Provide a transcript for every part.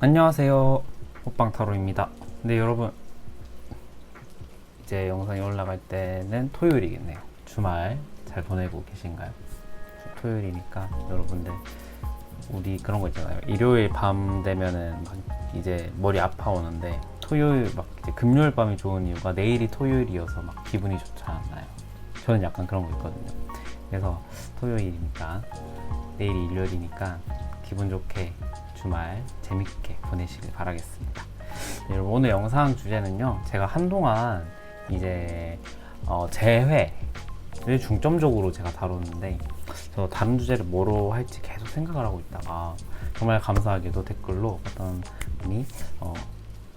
안녕하세요, 호빵타로입니다. 네, 여러분, 이제 영상이 올라갈 때는 토요일이겠네요. 주말 잘 보내고 계신가요? 토요일이니까 여러분들, 우리 그런 거 있잖아요. 일요일 밤 되면은 막 이제 머리 아파오는데, 토요일 막 이제 금요일 밤이 좋은 이유가 내일이 토요일이어서 막 기분이 좋지 않나요? 저는 약간 그런 거 있거든요. 그래서 토요일이니까, 내일이 일요일이니까 기분 좋게 주말 재밌게 보내시길 바라겠습니다. 네, 여러분, 오늘 영상 주제는요, 제가 한동안 이제 재회를 중점적으로 제가 다뤘는데, 저 다른 주제를 뭐로 할지 계속 생각을 하고 있다가 정말 감사하게도 댓글로 어떤 분이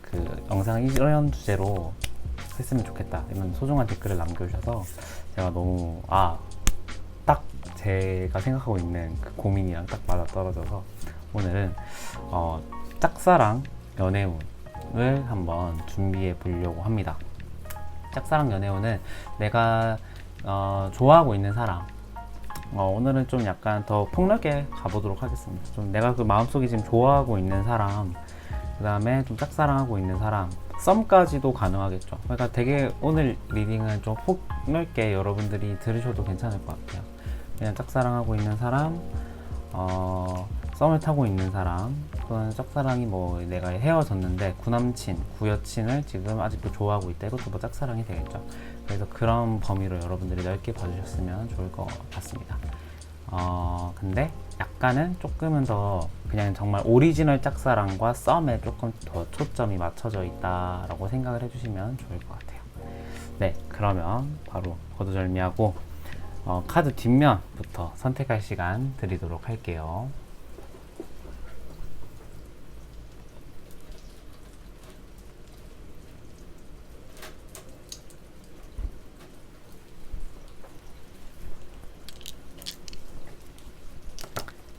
그 영상 이런 주제로 했으면 좋겠다 이런 소중한 댓글을 남겨주셔서 제가 너무 딱 제가 생각하고 있는 그 고민이랑 딱 맞아떨어져서 오늘은 짝사랑 연애운을 한번 준비해 보려고 합니다. 짝사랑 연애운은 내가 좋아하고 있는 사람, 오늘은 좀 약간 더 폭넓게 가보도록 하겠습니다. 좀 내가 그 마음속에 지금 좋아하고 있는 사람, 그 다음에 좀 짝사랑하고 있는 사람, 썸까지도 가능하겠죠. 그러니까 되게 오늘 리딩은 좀 폭넓게 여러분들이 들으셔도 괜찮을 것 같아요. 그냥 짝사랑하고 있는 사람, 썸을 타고 있는 사람, 또는 짝사랑이 뭐 내가 헤어졌는데 구남친, 구여친을 지금 아직도 좋아하고 있다. 이것도 뭐 짝사랑이 되겠죠. 그래서 그런 범위로 여러분들이 넓게 봐주셨으면 좋을 것 같습니다. 근데 약간은 조금은 더 그냥 정말 오리지널 짝사랑과 썸에 조금 더 초점이 맞춰져 있다라고 생각을 해주시면 좋을 것 같아요. 네, 그러면 바로 거두절미하고 카드 뒷면부터 선택할 시간 드리도록 할게요.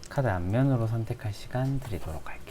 카드 앞면으로 선택할 시간 드리도록 할게요.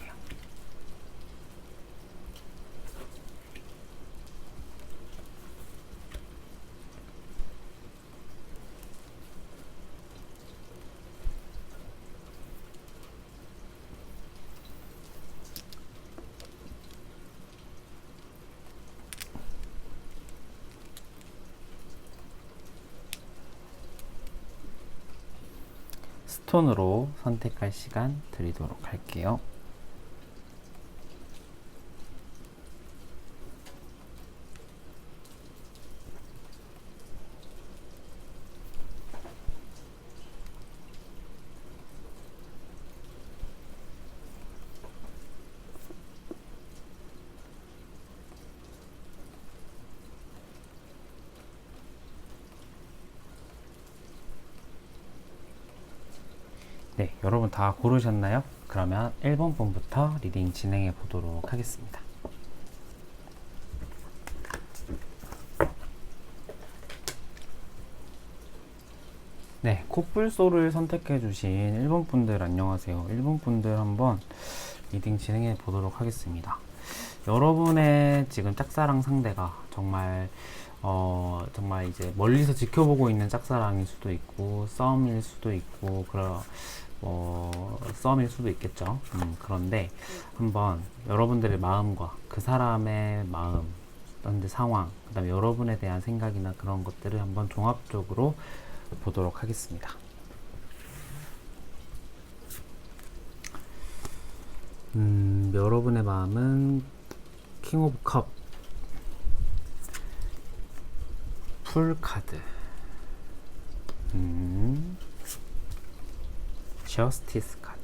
스톤으로 선택할 시간 드리도록 할게요. 네, 여러분 다 고르셨나요? 그러면 1번 분부터 리딩 진행해 보도록 하겠습니다. 네, 코뿔소를 선택해 주신 1번 분들 안녕하세요. 1번 분들 한번 리딩 진행해 보도록 하겠습니다. 여러분의 지금 짝사랑 상대가 정말 이제 멀리서 지켜보고 있는 짝사랑일 수도 있고 썸일 수도 있고 썸일 수도 있겠죠. 그런데 한번 여러분들의 마음과 그 사람의 마음, 현재 상황, 그 다음에 여러분에 대한 생각이나 그런 것들을 한번 종합적으로 보도록 하겠습니다. 여러분의 마음은 킹 오브 컵, 풀 카드, 저스티스 카드.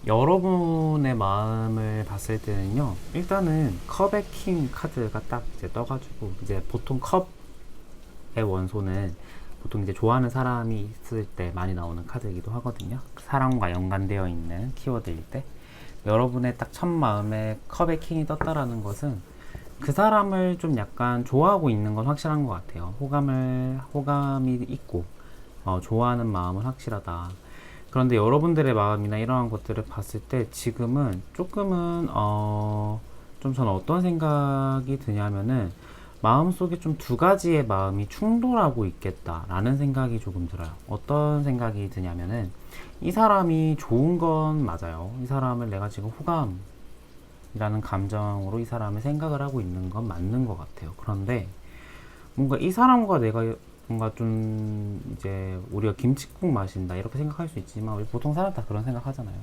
여러분의 마음을 봤을 때는요, 일단은 컵의 킹 카드가 딱 이제 떠가지고, 이제 보통 컵의 원소는 보통 이제 좋아하는 사람이 있을 때 많이 나오는 카드이기도 하거든요. 사랑과 연관되어 있는 키워드일 때. 여러분의 딱 첫 마음에 컵의 킹이 떴다라는 것은 그 사람을 좀 약간 좋아하고 있는 건 확실한 것 같아요. 호감이 있고, 좋아하는 마음은 확실하다. 그런데 여러분들의 마음이나 이러한 것들을 봤을 때 지금은 조금은, 좀 저는 어떤 생각이 드냐면은 마음속에 좀 두 가지의 마음이 충돌하고 있겠다라는 생각이 조금 들어요. 어떤 생각이 드냐면은 이 사람이 좋은 건 맞아요. 이 사람을 내가 지금 호감이라는 감정으로 이 사람을 생각을 하고 있는 건 맞는 것 같아요. 그런데 뭔가 이 사람과 내가 뭔가 좀 이제 우리가 김칫국 마신다 이렇게 생각할 수 있지만 우리 보통 사람 다 그런 생각 하잖아요.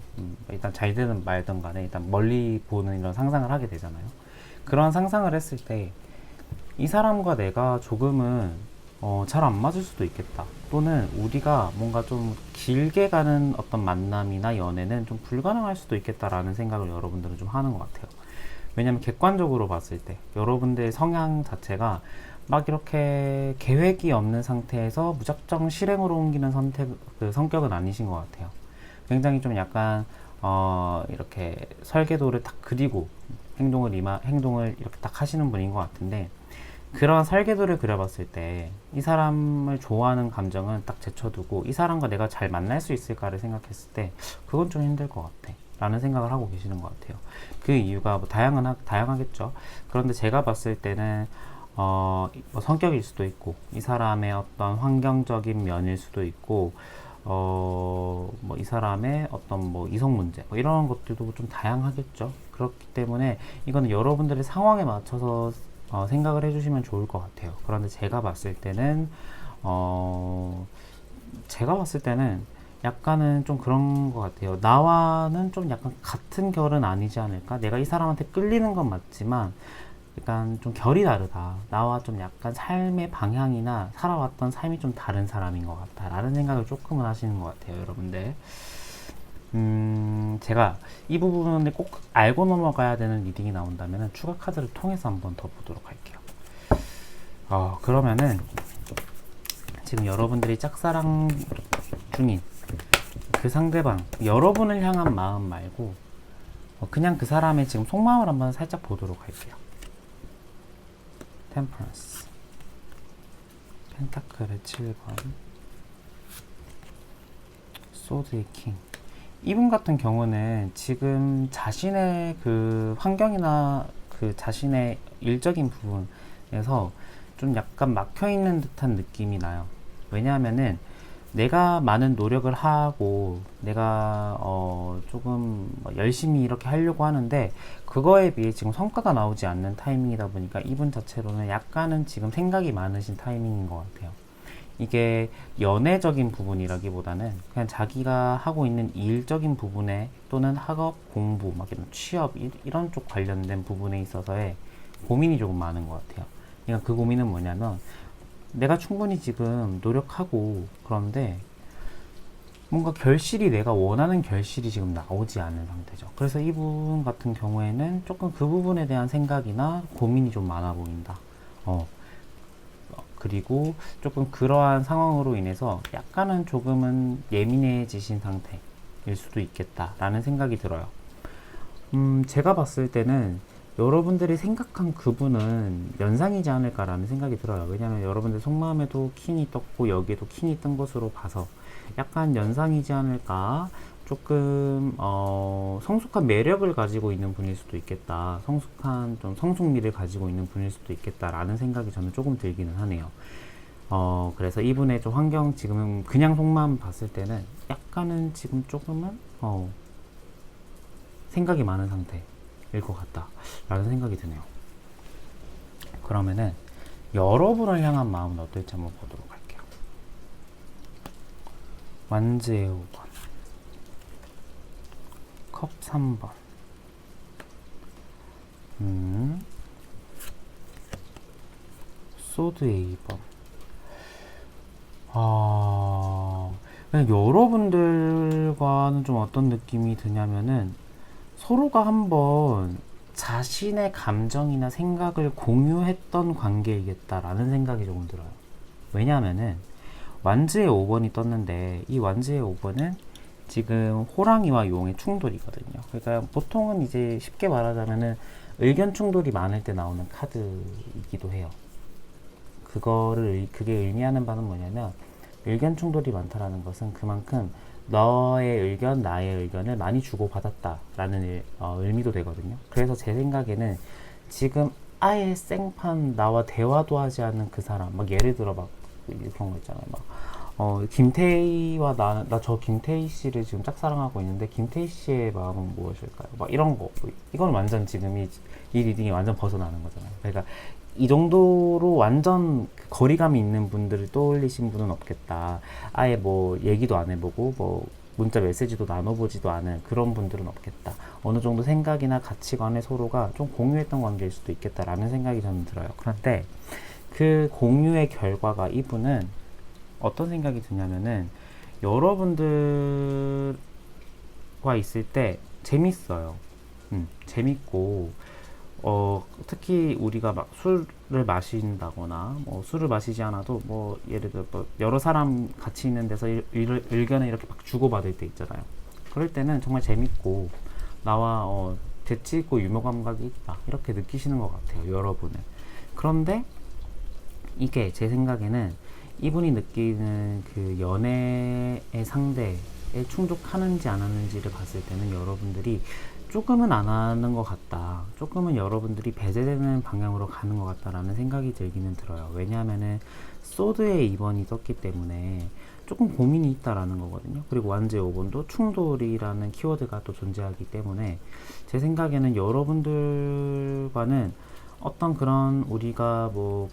일단 잘 되든 말든 간에 일단 멀리 보는 이런 상상을 하게 되잖아요. 그런 상상을 했을 때 이 사람과 내가 조금은 잘 안 맞을 수도 있겠다. 또는 우리가 뭔가 좀 길게 가는 어떤 만남이나 연애는 좀 불가능할 수도 있겠다라는 생각을 여러분들은 좀 하는 것 같아요. 왜냐면 객관적으로 봤을 때 여러분들의 성향 자체가 막 이렇게 계획이 없는 상태에서 무작정 실행으로 옮기는 그 성격은 아니신 것 같아요. 굉장히 좀 약간 이렇게 설계도를 딱 그리고 행동을 이렇게 딱 하시는 분인 것 같은데, 그런 설계도를 그려봤을 때 이 사람을 좋아하는 감정은 딱 제쳐두고 이 사람과 내가 잘 만날 수 있을까를 생각했을 때 그건 좀 힘들 것 같아 라는 생각을 하고 계시는 것 같아요. 그 이유가 뭐 다양하겠죠. 그런데 제가 봤을 때는 뭐 성격일 수도 있고 이 사람의 어떤 환경적인 면일 수도 있고 뭐 이 사람의 어떤 뭐 이성 문제 뭐 이런 것들도 좀 다양하겠죠. 그렇기 때문에 이거는 여러분들의 상황에 맞춰서 생각을 해주시면 좋을 것 같아요. 그런데 제가 봤을 때는 약간은 좀 그런 것 같아요. 나와는 좀 약간 같은 결은 아니지 않을까? 내가 이 사람한테 끌리는 건 맞지만 약간 좀 결이 다르다. 나와 좀 약간 삶의 방향이나 살아왔던 삶이 좀 다른 사람인 것 같다. 라는 생각을 조금은 하시는 것 같아요, 여러분들. 제가 이 부분을 꼭 알고 넘어가야 되는 리딩이 나온다면 추가 카드를 통해서 한번 더 보도록 할게요. 그러면은 지금 여러분들이 짝사랑 중인 그 상대방, 여러분을 향한 마음 말고 그냥 그 사람의 지금 속마음을 한번 살짝 보도록 할게요. 템퍼런스, 펜타클의 7번, 소드의 킹. 이분 같은 경우는 지금 자신의 그 환경이나 그 자신의 일적인 부분에서 좀 약간 막혀있는 듯한 느낌이 나요. 왜냐하면은 내가 많은 노력을 하고 내가 조금 열심히 이렇게 하려고 하는데 그거에 비해 지금 성과가 나오지 않는 타이밍이다 보니까 이분 자체로는 약간은 지금 생각이 많으신 타이밍인 것 같아요. 이게 연애적인 부분이라기보다는 그냥 자기가 하고 있는 일적인 부분에 또는 학업, 공부, 막 이런 취업 이런 쪽 관련된 부분에 있어서의 고민이 조금 많은 것 같아요. 그러니까 그 고민은 뭐냐면 내가 충분히 지금 노력하고 그런데 뭔가 내가 원하는 결실이 지금 나오지 않는 상태죠. 그래서 이분 같은 경우에는 조금 그 부분에 대한 생각이나 고민이 좀 많아 보인다. 그리고 조금 그러한 상황으로 인해서 약간은 조금은 예민해지신 상태일 수도 있겠다라는 생각이 들어요. 제가 봤을 때는 여러분들이 생각한 그분은 연상이지 않을까라는 생각이 들어요. 왜냐하면 여러분들 속마음에도 킹이 떴고 여기에도 킹이 뜬 것으로 봐서 약간 연상이지 않을까. 조금 성숙한 매력을 가지고 있는 분일 수도 있겠다. 성숙한 좀 성숙미를 가지고 있는 분일 수도 있겠다라는 생각이 저는 조금 들기는 하네요. 그래서 이분의 좀 환경 지금 그냥 속마음 봤을 때는 약간은 지금 조금은 생각이 많은 상태일 것 같다 라는 생각이 드네요. 그러면은 여러분을 향한 마음은 어떨지 한번 보도록 할게요. 완즈의 5번, 컵 3번, 소드의 2번. 그냥 여러분들과는 좀 어떤 느낌이 드냐면은 서로가 한번 자신의 감정이나 생각을 공유했던 관계이겠다라는 생각이 조금 들어요. 왜냐하면은 완즈의 5번이 떴는데 이 완즈의 5번은 지금 호랑이와 용의 충돌이거든요. 그러니까 보통은 이제 쉽게 말하자면은 의견 충돌이 많을 때 나오는 카드이기도 해요. 그게 의미하는 바는 뭐냐면 의견 충돌이 많다라는 것은 그만큼 너의 의견, 나의 의견을 많이 주고받았다라는 의미도 되거든요. 그래서 제 생각에는 지금 아예 생판 나와 대화도 하지 않는 그 사람, 막 예를 들어 막 그런 거 있잖아요. 막 김태희와 나 저 김태희 씨를 지금 짝사랑하고 있는데 김태희 씨의 마음은 무엇일까요? 막 이런 거. 이건 완전 지금 이 리딩이 완전 벗어나는 거잖아요. 그러니까 이 정도로 완전 그 거리감이 있는 분들을 떠올리신 분은 없겠다. 아예 뭐 얘기도 안 해보고 뭐 문자 메시지도 나눠보지도 않은 그런 분들은 없겠다. 어느 정도 생각이나 가치관에 서로가 좀 공유했던 관계일 수도 있겠다라는 생각이 저는 들어요. 그런데 그 공유의 결과가 이분은 어떤 생각이 드냐면은 여러분들과 있을 때 재밌어요. 재밌고 특히 우리가 막 술을 마신다거나 뭐 술을 마시지 않아도 뭐 예를 들어 뭐 여러 사람 같이 있는 데서 의견을 이렇게 막 주고받을 때 있잖아요. 그럴 때는 정말 재밌고 나와 재치 있고 유머 감각이 있다 이렇게 느끼시는 것 같아요, 여러분은. 그런데 이게 제 생각에는 이분이 느끼는 그 연애의 상대에 충족하는지 안 하는지를 봤을 때는 여러분들이 조금은 안 하는 것 같다. 조금은 여러분들이 배제되는 방향으로 가는 것 같다라는 생각이 들기는 들어요. 왜냐하면은 소드의 2번이 떴기 때문에 조금 고민이 있다라는 거거든요. 그리고 완제의 5번도 충돌이라는 키워드가 또 존재하기 때문에 제 생각에는 여러분들과는 어떤 그런 우리가 뭐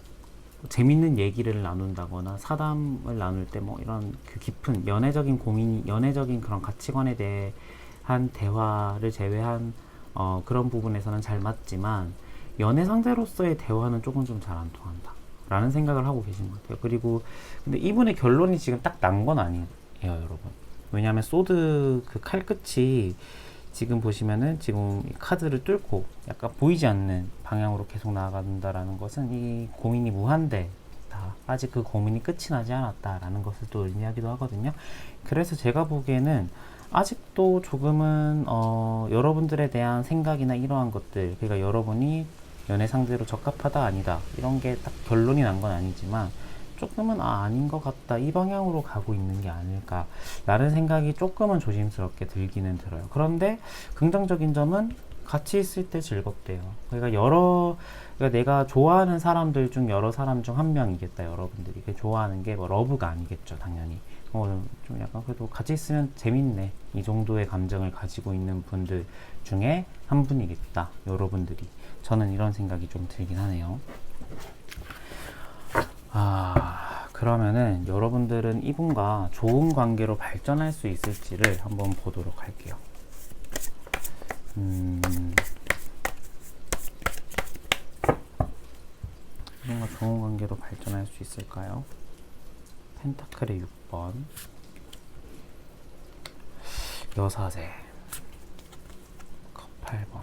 재밌는 얘기를 나눈다거나 사담을 나눌 때 뭐 이런 그 깊은 연애적인 고민, 연애적인 그런 가치관에 대한 대화를 제외한 그런 부분에서는 잘 맞지만 연애 상대로서의 대화는 조금 좀 잘 안 통한다 라는 생각을 하고 계신 것 같아요. 그리고 근데 이분의 결론이 지금 딱 난 건 아니에요, 여러분. 왜냐하면 소드 그 칼끝이 지금 보시면은 지금 이 카드를 뚫고 약간 보이지 않는 방향으로 계속 나아간다라는 것은 이 고민이 무한대다. 아직 그 고민이 끝이 나지 않았다라는 것을 또 의미하기도 하거든요. 그래서 제가 보기에는 아직도 조금은 여러분들에 대한 생각이나 이러한 것들, 그러니까 여러분이 연애 상대로 적합하다 아니다 이런 게 딱 결론이 난 건 아니지만 조금은 아닌 것 같다 이 방향으로 가고 있는 게 아닐까 라는 생각이 조금은 조심스럽게 들기는 들어요. 그런데 긍정적인 점은 같이 있을 때 즐겁대요. 그러니까 내가 좋아하는 사람들 중 여러 사람 중 한 명이겠다. 여러분들이 좋아하는 게 뭐 러브가 아니겠죠, 당연히. 좀 약간 그래도 같이 있으면 재밌네 이 정도의 감정을 가지고 있는 분들 중에 한 분이겠다, 여러분들이. 저는 이런 생각이 좀 들긴 하네요. 그러면은 여러분들은 이분과 좋은 관계로 발전할 수 있을지를 한번 보도록 할게요. 이분과 좋은 관계로 발전할 수 있을까요? 펜타클의 6번, 여사제, 컵 8번.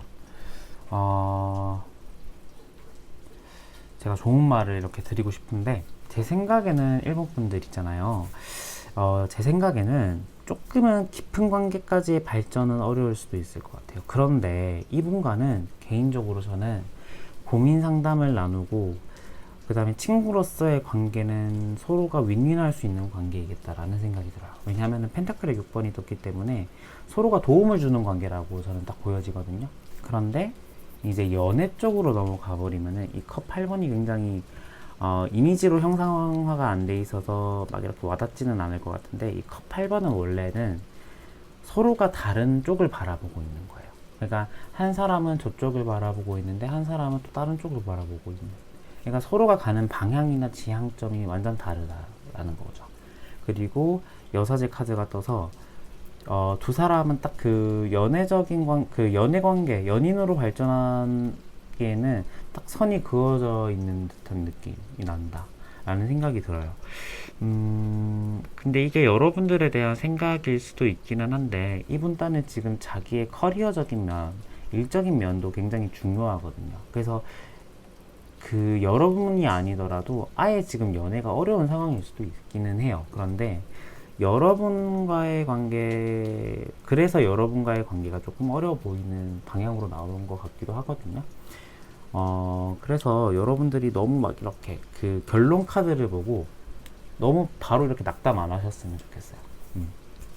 제가 좋은 말을 이렇게 드리고 싶은데 제 생각에는 일본 분들 있잖아요. 제 생각에는 조금은 깊은 관계까지의 발전은 어려울 수도 있을 것 같아요. 그런데 이분과는 개인적으로 저는 고민 상담을 나누고 그 다음에 친구로서의 관계는 서로가 윈윈할 수 있는 관계이겠다라는 생각이 들어요. 왜냐하면 펜타클의 6번이 떴기 때문에 서로가 도움을 주는 관계라고 저는 딱 보여지거든요. 그런데 이제 연애 쪽으로 넘어가 버리면은 이 컵 8번이 굉장히 이미지로 형상화가 안 돼 있어서 막 이렇게 와닿지는 않을 것 같은데 이 컵 8번은 원래는 서로가 다른 쪽을 바라보고 있는 거예요. 그러니까 한 사람은 저쪽을 바라보고 있는데 한 사람은 또 다른 쪽을 바라보고 있는. 그러니까 서로가 가는 방향이나 지향점이 완전 다르다라는 거죠. 그리고 여사제 카드가 떠서 두 사람은 딱 그 연애적인 그 연애 관계, 연인으로 발전하기에는 딱 선이 그어져 있는 듯한 느낌이 난다 라는 생각이 들어요. 근데 이게 여러분들에 대한 생각일 수도 있기는 한데 이분 딴은 지금 자기의 커리어적인 면, 일적인 면도 굉장히 중요하거든요. 그래서 그 여러분이 아니더라도 아예 지금 연애가 어려운 상황일 수도 있기는 해요. 그런데 여러분과의 관계, 그래서 여러분과의 관계가 조금 어려워 보이는 방향으로 나오는 것 같기도 하거든요. 그래서 여러분들이 너무 막 이렇게 그 결론 카드를 보고 너무 바로 이렇게 낙담 안 하셨으면 좋겠어요.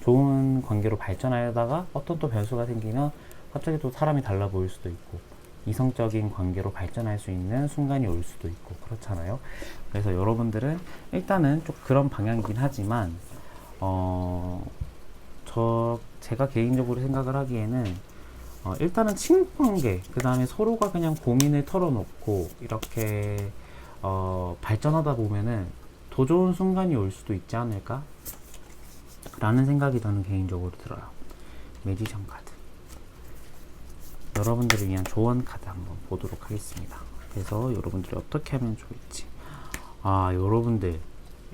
좋은 관계로 발전하다가 어떤 또 변수가 생기면 갑자기 또 사람이 달라 보일 수도 있고 이성적인 관계로 발전할 수 있는 순간이 올 수도 있고 그렇잖아요. 그래서 여러분들은 일단은 좀 그런 방향이긴 하지만 제가 개인적으로 생각을 하기에는 일단은 친구 관계, 그 다음에 서로가 그냥 고민을 털어놓고 이렇게 발전하다 보면은 더 좋은 순간이 올 수도 있지 않을까? 라는 생각이 저는 개인적으로 들어요. 매지션 카드. 여러분들을 위한 조언 카드 한번 보도록 하겠습니다. 그래서 여러분들이 어떻게 하면 좋을지. 여러분들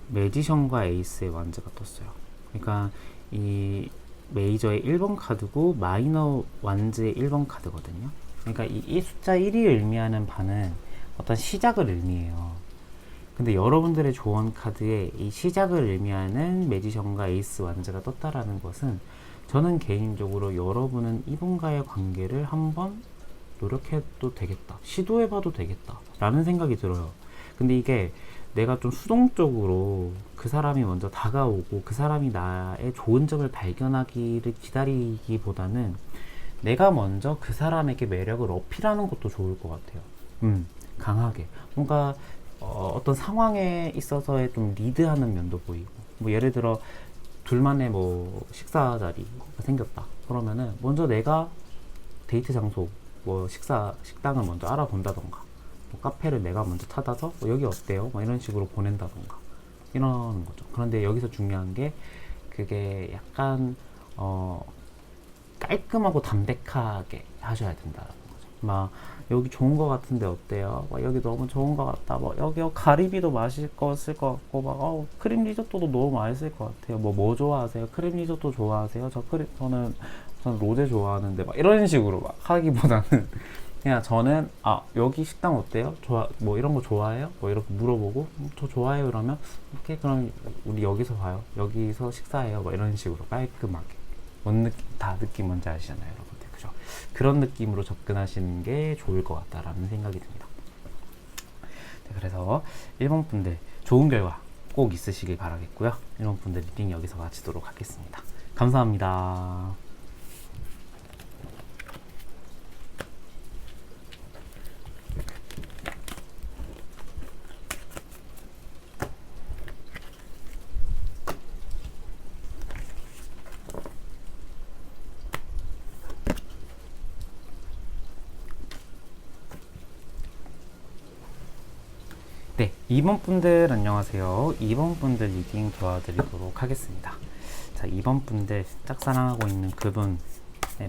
매지션과 에이스의 완즈가 떴어요. 그러니까 이 메이저의 1번 카드고 마이너 완즈의 1번 카드거든요. 그러니까 이 숫자 1이 의미하는 바는 어떤 시작을 의미해요. 근데 여러분들의 조언 카드에 이 시작을 의미하는 매지션과 에이스 완즈가 떴다라는 것은 저는 개인적으로 여러분은 이분과의 관계를 한번 노력해도 되겠다, 시도해봐도 되겠다 라는 생각이 들어요. 근데 이게 내가 좀 수동적으로 그 사람이 먼저 다가오고 그 사람이 나의 좋은 점을 발견하기를 기다리기보다는 내가 먼저 그 사람에게 매력을 어필하는 것도 좋을 것 같아요. 강하게 뭔가 어떤 상황에 있어서의 좀 리드하는 면도 보이고, 뭐 예를 들어 둘만의 뭐 식사 자리가 생겼다 그러면은 먼저 내가 데이트 장소, 뭐 식당을 먼저 알아본다던가, 뭐 카페를 내가 먼저 찾아서 여기 어때요? 뭐 이런 식으로 보낸다던가 이런 거죠. 그런데 여기서 중요한 게 그게 약간 깔끔하고 담백하게 하셔야 된다는 거죠. 막 여기 좋은 거 같은데 어때요? 막 여기 너무 좋은 거 같다. 뭐 여기 가리비도 맛있을 것 같고 막 크림 리조또도 너무 맛있을 것 같아요. 뭐 좋아하세요? 크림 리조또 좋아하세요? 저는 로제 좋아하는데 막 이런 식으로 막 하기보다는 그냥 저는 여기 식당 어때요? 뭐 이런 거 좋아해요? 뭐 이렇게 물어보고 저 좋아해요. 그러면 오케이, 그럼 우리 여기서 봐요. 여기서 식사해요. 뭐 이런 식으로 깔끔하게. 뭔 느낌, 다 느낌 뭔지 아시잖아요, 여러분들. 그죠? 그런 느낌으로 접근하시는 게 좋을 것 같다라는 생각이 듭니다. 네, 그래서 1번 분들 좋은 결과 꼭 있으시길 바라겠고요. 1번 분들 리딩 여기서 마치도록 하겠습니다. 감사합니다. 네, 2번 분들 안녕하세요. 2번 분들 리딩 도와드리도록 하겠습니다. 자, 2번 분들 짝사랑하고 있는 그분의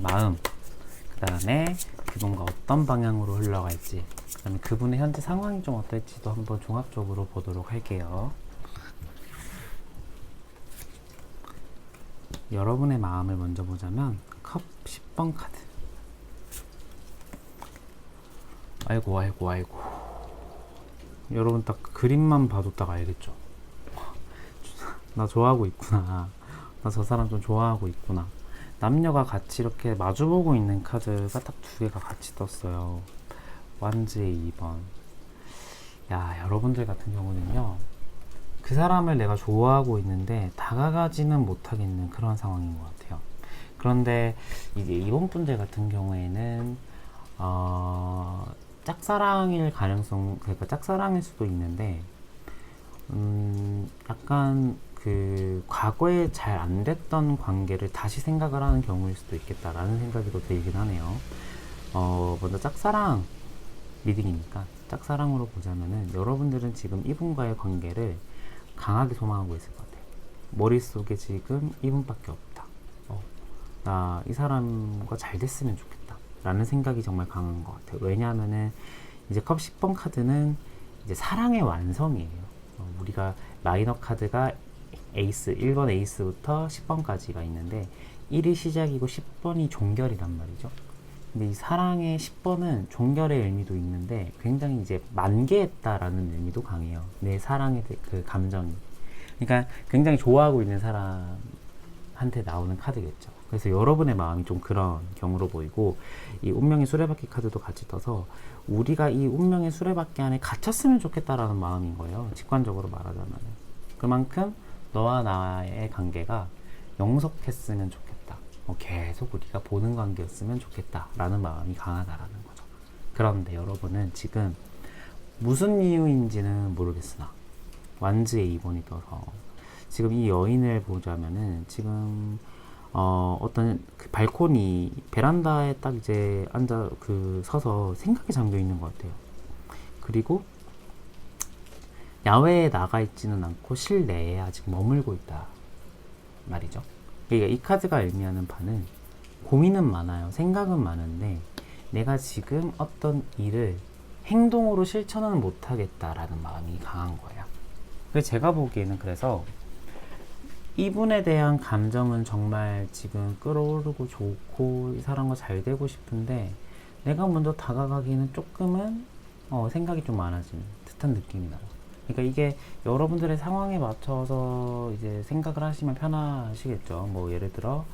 마음, 그 다음에 그분과 어떤 방향으로 흘러갈지, 그 다음에 그분의 현재 상황이 좀 어떨지도 한번 종합적으로 보도록 할게요. 여러분의 마음을 먼저 보자면 컵 10번 카드. 아이고 여러분 딱 그림만 봐도 딱 알겠죠? 나 좋아하고 있구나. 나 저 사람 좀 좋아하고 있구나. 남녀가 같이 이렇게 마주보고 있는 카드가 딱 두 개가 같이 떴어요. 완즈의 2번. 야, 여러분들 같은 경우는요, 그 사람을 내가 좋아하고 있는데 다가가지는 못하겠는 그런 상황인 것 같아요. 그런데 이제 2번 분들 같은 경우에는 짝사랑일 가능성, 그러니까 짝사랑일 수도 있는데 약간 그 과거에 잘 안 됐던 관계를 다시 생각을 하는 경우일 수도 있겠다라는 생각이 또 들긴 하네요. 먼저 짝사랑 리딩이니까 짝사랑으로 보자면은 여러분들은 지금 이분과의 관계를 강하게 소망하고 있을 것 같아요. 머릿속에 지금 이분밖에 없다. 나 이 사람과 잘 됐으면 좋겠다 라는 생각이 정말 강한 것 같아요. 왜냐하면은 이제 컵 10번 카드는 이제 사랑의 완성이에요. 우리가 마이너 카드가 에이스, 1번 에이스부터 10번까지가 있는데 1이 시작이고 10번이 종결이란 말이죠. 근데 이 사랑의 10번은 종결의 의미도 있는데 굉장히 이제 만개했다라는 의미도 강해요. 내 사랑의 그 감정이. 그러니까 굉장히 좋아하고 있는 사람한테 나오는 카드겠죠. 그래서 여러분의 마음이 좀 그런 경우로 보이고, 이 운명의 수레바퀴 카드도 같이 떠서 우리가 이 운명의 수레바퀴 안에 갇혔으면 좋겠다라는 마음인 거예요. 직관적으로 말하자면. 그만큼 너와 나의 관계가 영속했으면 좋겠다. 계속 우리가 보는 관계였으면 좋겠다 라는 마음이 강하다라는 거죠. 그런데 여러분은 지금 무슨 이유인지는 모르겠으나 완즈의 2번이 떠서 지금 이 여인을 보자면은 지금 어떤 그 발코니 베란다에 딱 이제 앉아 서서 생각에 잠겨 있는 것 같아요. 그리고 야외에 나가 있지는 않고 실내에 아직 머물고 있다 말이죠. 그러니까 이 카드가 의미하는 바는 고민은 많아요. 생각은 많은데 내가 지금 어떤 일을 행동으로 실천은 못하겠다라는 마음이 강한 거예요. 그래서 제가 보기에는 그래서 이분에 대한 감정은 정말 지금 끌어오르고 좋고 이 사람과 잘 되고 싶은데 내가 먼저 다가가기는 조금은 생각이 좀 많아지는 듯한 느낌이 나요. 그러니까 이게 여러분들의 상황에 맞춰서 이제 생각을 하시면 편하시겠죠. 뭐 예를 들어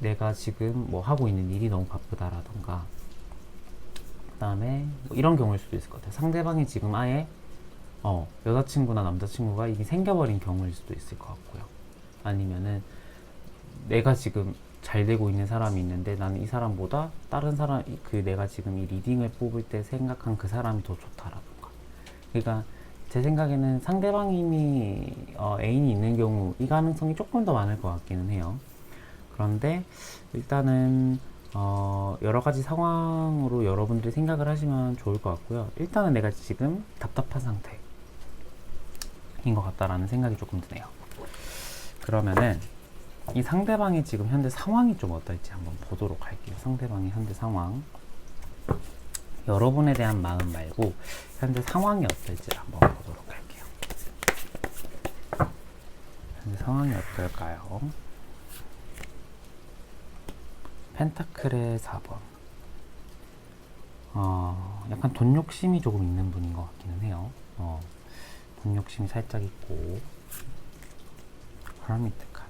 내가 지금 뭐 하고 있는 일이 너무 바쁘다라던가 그 다음에 뭐 이런 경우일 수도 있을 것 같아요. 상대방이 지금 아예 여자친구나 남자친구가 이게 생겨버린 경우일 수도 있을 것 같고요. 아니면은 내가 지금 잘 되고 있는 사람이 있는데 나는 이 사람보다 다른 사람 내가 지금 이 리딩을 뽑을 때 생각한 그 사람이 더 좋다라던가. 그러니까 제 생각에는 상대방이 이미 애인이 있는 경우 이 가능성이 조금 더 많을 것 같기는 해요. 그런데 일단은 여러 가지 상황으로 여러분들이 생각을 하시면 좋을 것 같고요. 일단은 내가 지금 답답한 상태인 것 같다라는 생각이 조금 드네요. 그러면은 이 상대방의 지금 현재 상황이 좀 어떨지 한번 보도록 할게요. 상대방의 현재 상황, 여러분에 대한 마음 말고 현재 상황이 어떨지 한번 보도록 할게요. 현재 상황이 어떨까요? 펜타클의 4번. 약간 돈 욕심이 조금 있는 분인 것 같기는 해요. 돈 욕심이 살짝 있고. 헤르미트 카드.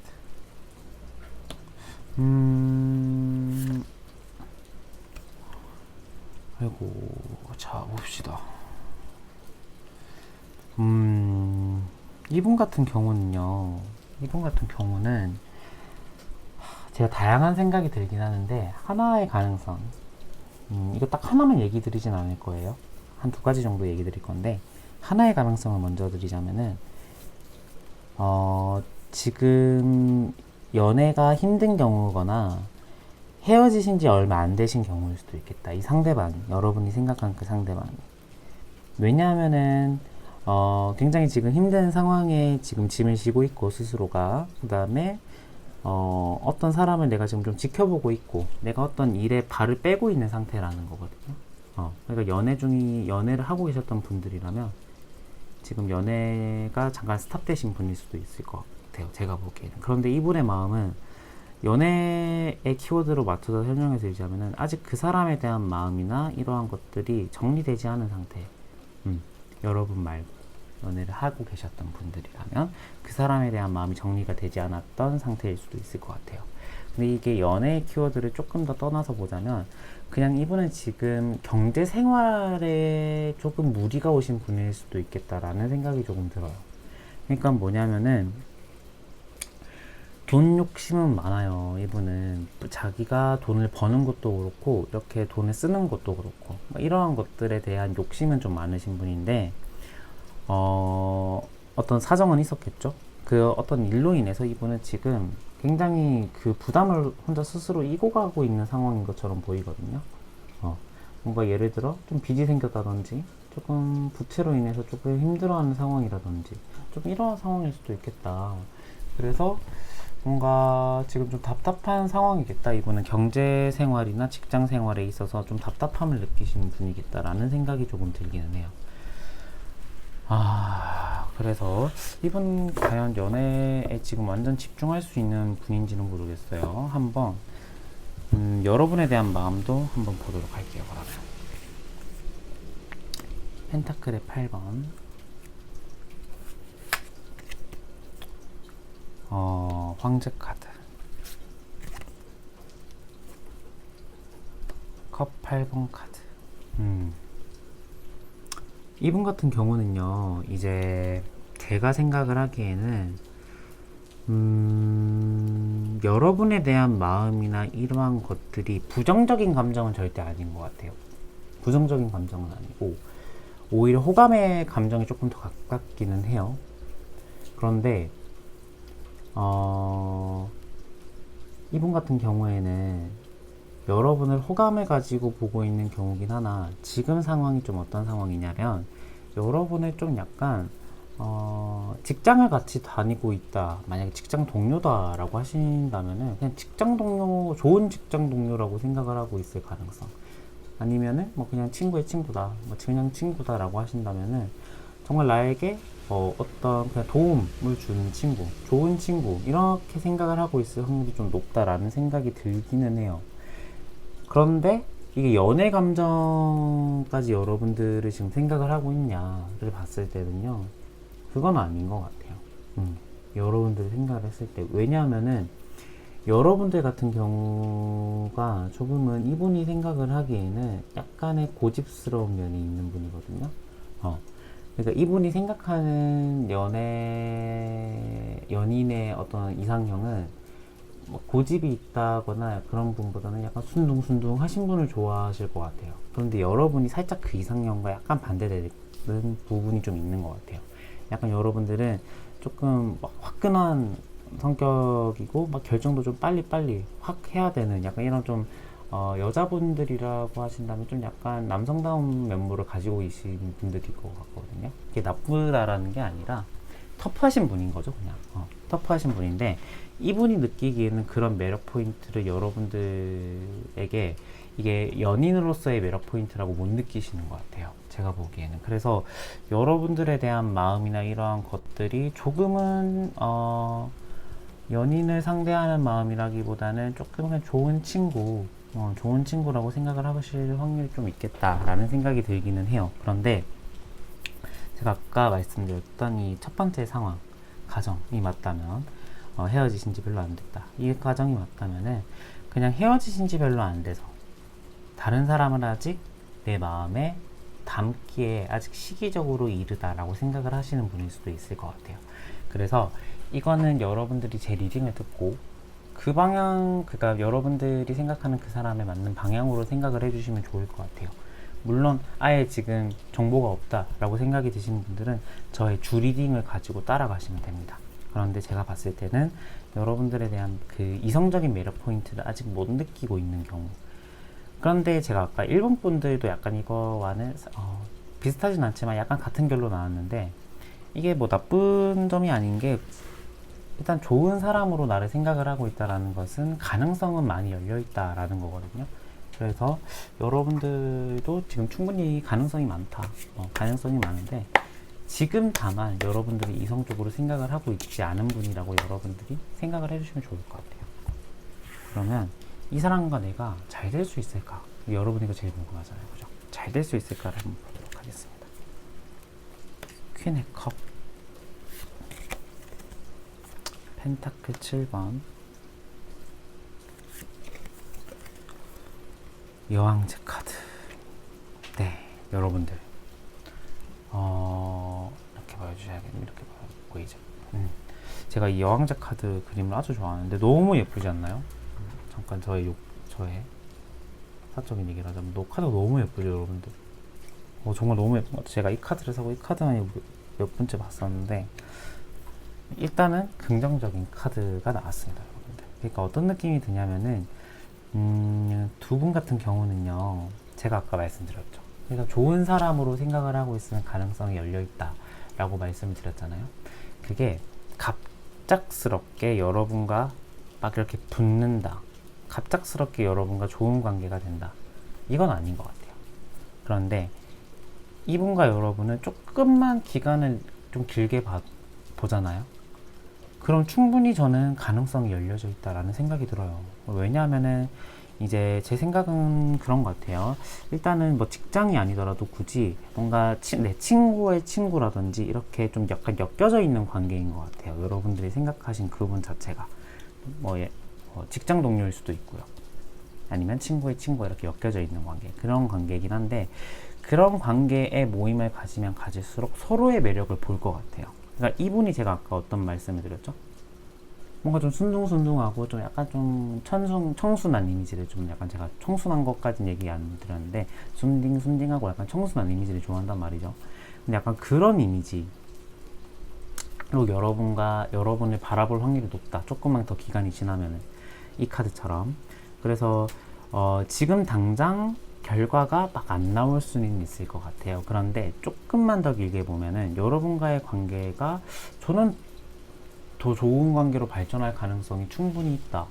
아이고, 자, 봅시다. 이분 같은 경우는요, 제가 다양한 생각이 들긴 하는데, 하나의 가능성, 이거 딱 하나만 얘기 드리진 않을 거예요. 한 두 가지 정도 얘기 드릴 건데, 하나의 가능성을 먼저 드리자면은, 지금 연애가 힘든 경우거나, 헤어지신 지 얼마 안 되신 경우일 수도 있겠다. 이 상대방이, 여러분이 생각한 그 상대방이. 왜냐하면은, 굉장히 지금 힘든 상황에 지금 짐을 지고 있고, 스스로가. 그 다음에, 어떤 사람을 내가 지금 좀 지켜보고 있고, 내가 어떤 일에 발을 빼고 있는 상태라는 거거든요. 그러니까 연애를 하고 계셨던 분들이라면, 지금 연애가 잠깐 스탑되신 분일 수도 있을 것 같아요. 제가 보기에는. 그런데 이분의 마음은, 연애의 키워드로 맞춰서 설명해 드리자면은 아직 그 사람에 대한 마음이나 이러한 것들이 정리되지 않은 상태. 여러분 말고 연애를 하고 계셨던 분들이라면 그 사람에 대한 마음이 정리가 되지 않았던 상태일 수도 있을 것 같아요. 근데 이게 연애의 키워드를 조금 더 떠나서 보자면 그냥 이분은 지금 경제 생활에 조금 무리가 오신 분일 수도 있겠다라는 생각이 조금 들어요. 그러니까 뭐냐면은 돈 욕심은 많아요. 이분은 자기가 돈을 버는 것도 그렇고 이렇게 돈을 쓰는 것도 그렇고 이러한 것들에 대한 욕심은 좀 많으신 분인데 어떤 사정은 있었겠죠. 그 어떤 일로 인해서 이분은 지금 굉장히 그 부담을 혼자 스스로 이고 가고 있는 상황인 것처럼 보이거든요. 뭔가 예를 들어 좀 빚이 생겼다든지 조금 부채로 인해서 조금 힘들어하는 상황이라든지 좀 이러한 상황일 수도 있겠다. 그래서 뭔가 지금 좀 답답한 상황이겠다. 이분은 경제 생활이나 직장 생활에 있어서 좀 답답함을 느끼시는 분이겠다라는 생각이 조금 들기는 해요. 그래서 이분 과연 연애에 지금 완전 집중할 수 있는 분인지는 모르겠어요. 한번 여러분에 대한 마음도 한번 보도록 할게요. 그러면 펜타클의 8번, 황제 카드, 컵 8번 카드. 이분 같은 경우는요, 이제 제가 생각을 하기에는 여러분에 대한 마음이나 이러한 것들이 부정적인 감정은 절대 아닌 것 같아요. 부정적인 감정은 아니고 오히려 호감의 감정이 조금 더 가깝기는 해요. 그런데 이분 같은 경우에는 여러분을 호감을 가지고 보고 있는 경우긴 하나, 지금 상황이 좀 어떤 상황이냐면 여러분을 좀 약간 직장을 같이 다니고 있다, 만약에 직장 동료다라고 하신다면은 그냥 직장 동료, 좋은 직장 동료라고 생각을 하고 있을 가능성, 아니면은 뭐 그냥 친구의 친구다, 뭐 그냥 친구다라고 하신다면은 정말 나에게 어떤 그냥 도움을 주는 친구, 좋은 친구, 이렇게 생각을 하고 있을 확률이 좀 높다라는 생각이 들기는 해요. 그런데 이게 연애 감정까지 여러분들이 지금 생각을 하고 있냐를 봤을 때는요, 그건 아닌 것 같아요. 여러분들이 생각을 했을 때. 왜냐하면은 여러분들 같은 경우가 조금은 이분이 생각을 하기에는 약간의 고집스러운 면이 있는 분이거든요. 그러니까 이분이 생각하는 연인의 어떤 이상형은 뭐 고집이 있다거나 그런 분보다는 약간 순둥순둥 하신 분을 좋아하실 것 같아요. 그런데 여러분이 살짝 그 이상형과 약간 반대되는 부분이 좀 있는 것 같아요. 약간 여러분들은 조금 막 화끈한 성격이고 막 결정도 좀 빨리빨리 확 해야 되는 약간 이런 좀 여자분들이라고 하신다면 좀 약간 남성다운 면모를 가지고 계신 분들일 것 같거든요. 이게 나쁘다라는 게 아니라 터프하신 분인 거죠, 그냥. 터프하신 분인데 이분이 느끼기에는 그런 매력 포인트를 여러분들에게 이게 연인으로서의 매력 포인트라고 못 느끼시는 것 같아요, 제가 보기에는. 그래서 여러분들에 대한 마음이나 이러한 것들이 조금은 연인을 상대하는 마음이라기보다는 조금 그냥 좋은 친구라고 생각을 하실 확률이 좀 있겠다라는 생각이 들기는 해요. 그런데 제가 아까 말씀드렸던 이 첫 번째 상황, 가정이 맞다면, 헤어지신 지 별로 안 됐다, 이 가정이 맞다면은 그냥 헤어지신 지 별로 안 돼서 다른 사람을 아직 내 마음에 담기에 아직 시기적으로 이르다라고 생각을 하시는 분일 수도 있을 것 같아요. 그래서 이거는 여러분들이 제 리딩을 듣고 그 방향, 그러니까 여러분들이 생각하는 그 사람에 맞는 방향으로 생각을 해주시면 좋을 것 같아요. 물론 아예 지금 정보가 없다라고 생각이 드시는 분들은 저의 주 리딩을 가지고 따라가시면 됩니다. 그런데 제가 봤을 때는 여러분들에 대한 그 이성적인 매력 포인트를 아직 못 느끼고 있는 경우, 그런데 제가 아까 일본 분들도 약간 이거와는 비슷하진 않지만 약간 같은 결로 나왔는데, 이게 뭐 나쁜 점이 아닌 게 일단 좋은 사람으로 나를 생각을 하고 있다라는 것은 가능성은 많이 열려 있다라는 거거든요. 그래서 여러분들도 지금 충분히 가능성이 많다, 가능성이 많은데 지금 다만 여러분들이 이성적으로 생각을 하고 있지 않은 분이라고 여러분들이 생각을 해주시면 좋을 것 같아요. 그러면 이 사람과 내가 잘 될 수 있을까? 여러분이 거 제일 궁금하잖아요, 그죠? 잘 될 수 있을까를 한번 보도록 하겠습니다. 퀸의 컵, 펜타클 7번, 여왕제 카드. 네, 여러분들 이렇게 보여주셔야겠네. 이렇게 보이죠? 제가 이 여왕제 카드 그림을 아주 좋아하는데 너무 예쁘지 않나요? 잠깐 저의 사적인 얘기를 하자면 카드가 너무 예쁘죠, 여러분들? 정말 너무 예쁜 것 같아요. 제가 이 카드를 사고 이 카드만 몇 번째 봤었는데 일단은 긍정적인 카드가 나왔습니다, 여러분들. 그러니까 어떤 느낌이 드냐면은 두 분 같은 경우는요, 제가 아까 말씀드렸죠. 그러니까 좋은 사람으로 생각을 하고 있으면 가능성이 열려 있다 라고 말씀을 드렸잖아요. 그게 갑작스럽게 여러분과 막 이렇게 붙는다, 갑작스럽게 여러분과 좋은 관계가 된다, 이건 아닌 것 같아요. 그런데 이분과 여러분은 조금만 기간을 좀 길게 보잖아요. 그럼 충분히 저는 가능성이 열려져 있다라는 생각이 들어요. 왜냐하면은 이제 제 생각은 그런 것 같아요. 일단은 뭐 직장이 아니더라도 굳이 뭔가 내 친구의 친구라든지 이렇게 좀 약간 엮여져 있는 관계인 것 같아요. 여러분들이 생각하신 그분 자체가 직장 동료일 수도 있고요, 아니면 친구의 친구가 이렇게 엮여져 있는 관계, 그런 관계이긴 한데, 그런 관계에 모임을 가지면 가질수록 서로의 매력을 볼 것 같아요. 그러니까 이분이, 제가 아까 어떤 말씀을 드렸죠? 뭔가 좀 순둥순둥하고 좀 약간 좀 청순한 이미지를 좀 약간 제가 청순한 것까지는 얘기 안 드렸는데 순딩순딩하고 약간 청순한 이미지를 좋아한단 말이죠. 근데 약간 그런 이미지로 여러분을 바라볼 확률이 높다. 조금만 더 기간이 지나면은 이 카드처럼. 그래서 지금 당장 결과가 막 안 나올 수는 있을 것 같아요. 그런데 조금만 더 길게 보면은 여러분과의 관계가 저는 더 좋은 관계로 발전할 가능성이 충분히 있다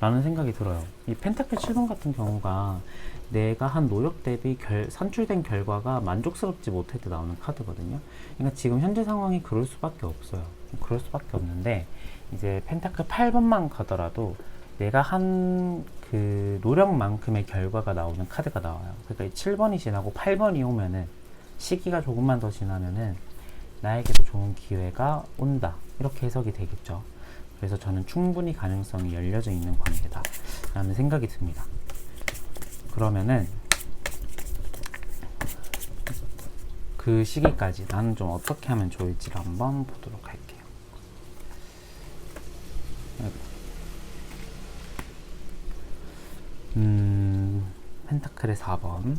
라는 생각이 들어요. 이 펜타클 7번 같은 경우가 내가 한 노력 대비 산출된 결과가 만족스럽지 못할 때 나오는 카드거든요. 그러니까 지금 현재 상황이 그럴 수밖에 없어요. 그럴 수밖에 없는데 이제 펜타클 8번만 가더라도 내가 한 그 노력만큼의 결과가 나오는 카드가 나와요. 그러니까 이 7번이 지나고 8번이 오면은 시기가 조금만 더 지나면은 나에게도 좋은 기회가 온다. 이렇게 해석이 되겠죠. 그래서 저는 충분히 가능성이 열려져 있는 관계다 라는 생각이 듭니다. 그러면은 그 시기까지 나는 좀 어떻게 하면 좋을지를 한번 보도록 할게요. 펜타클의 4번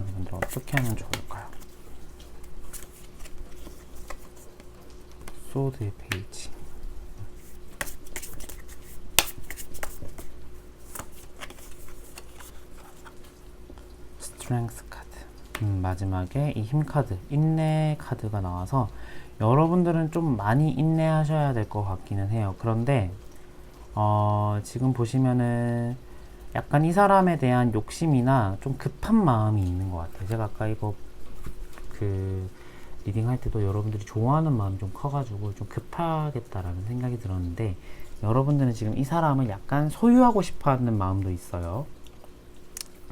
여러분들 어떻게 하면 좋을까요? 소드의 페이지 스트렝스 카드 마지막에 이 힘 카드 인내 카드가 나와서 여러분들은 좀 많이 인내하셔야 될 것 같기는 해요. 그런데 지금 보시면은 약간 이 사람에 대한 욕심이나 좀 급한 마음이 있는 것 같아요. 제가 아까 이거 리딩 할 때도 여러분들이 좋아하는 마음이 좀 커가지고 좀 급하겠다라는 생각이 들었는데 여러분들은 지금 이 사람을 약간 소유하고 싶어 하는 마음도 있어요.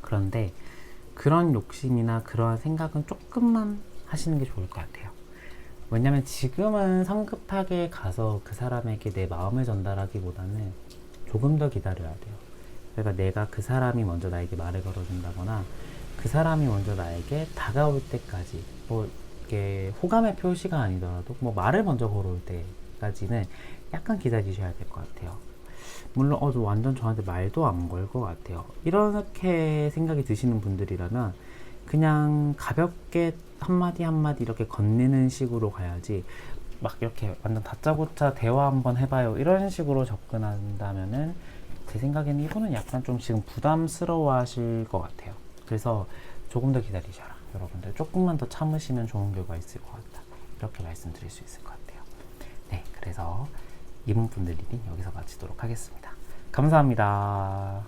그런데 그런 욕심이나 그러한 생각은 조금만 하시는 게 좋을 것 같아요. 왜냐면 지금은 성급하게 가서 그 사람에게 내 마음을 전달하기보다는 조금 더 기다려야 돼요. 그러니까 내가 그 사람이 먼저 나에게 말을 걸어준다거나 그 사람이 먼저 나에게 다가올 때까지 뭐 이게 호감의 표시가 아니더라도 뭐 말을 먼저 걸어올 때까지는 약간 기다리셔야 될 것 같아요. 물론 완전 저한테 말도 안 걸 것 같아요. 이렇게 생각이 드시는 분들이라면 그냥 가볍게 한마디 한마디 이렇게 건네는 식으로 가야지 막 이렇게 완전 다짜고짜 대화 한번 해봐요 이런 식으로 접근한다면은 제 생각에는 이분은 약간 좀 지금 부담스러워 하실 것 같아요. 그래서 조금 더 기다리셔라. 여러분들 조금만 더 참으시면 좋은 결과 있을 것 같다. 이렇게 말씀드릴 수 있을 것 같아요. 네, 그래서 이분 분들 리딩 여기서 마치도록 하겠습니다. 감사합니다.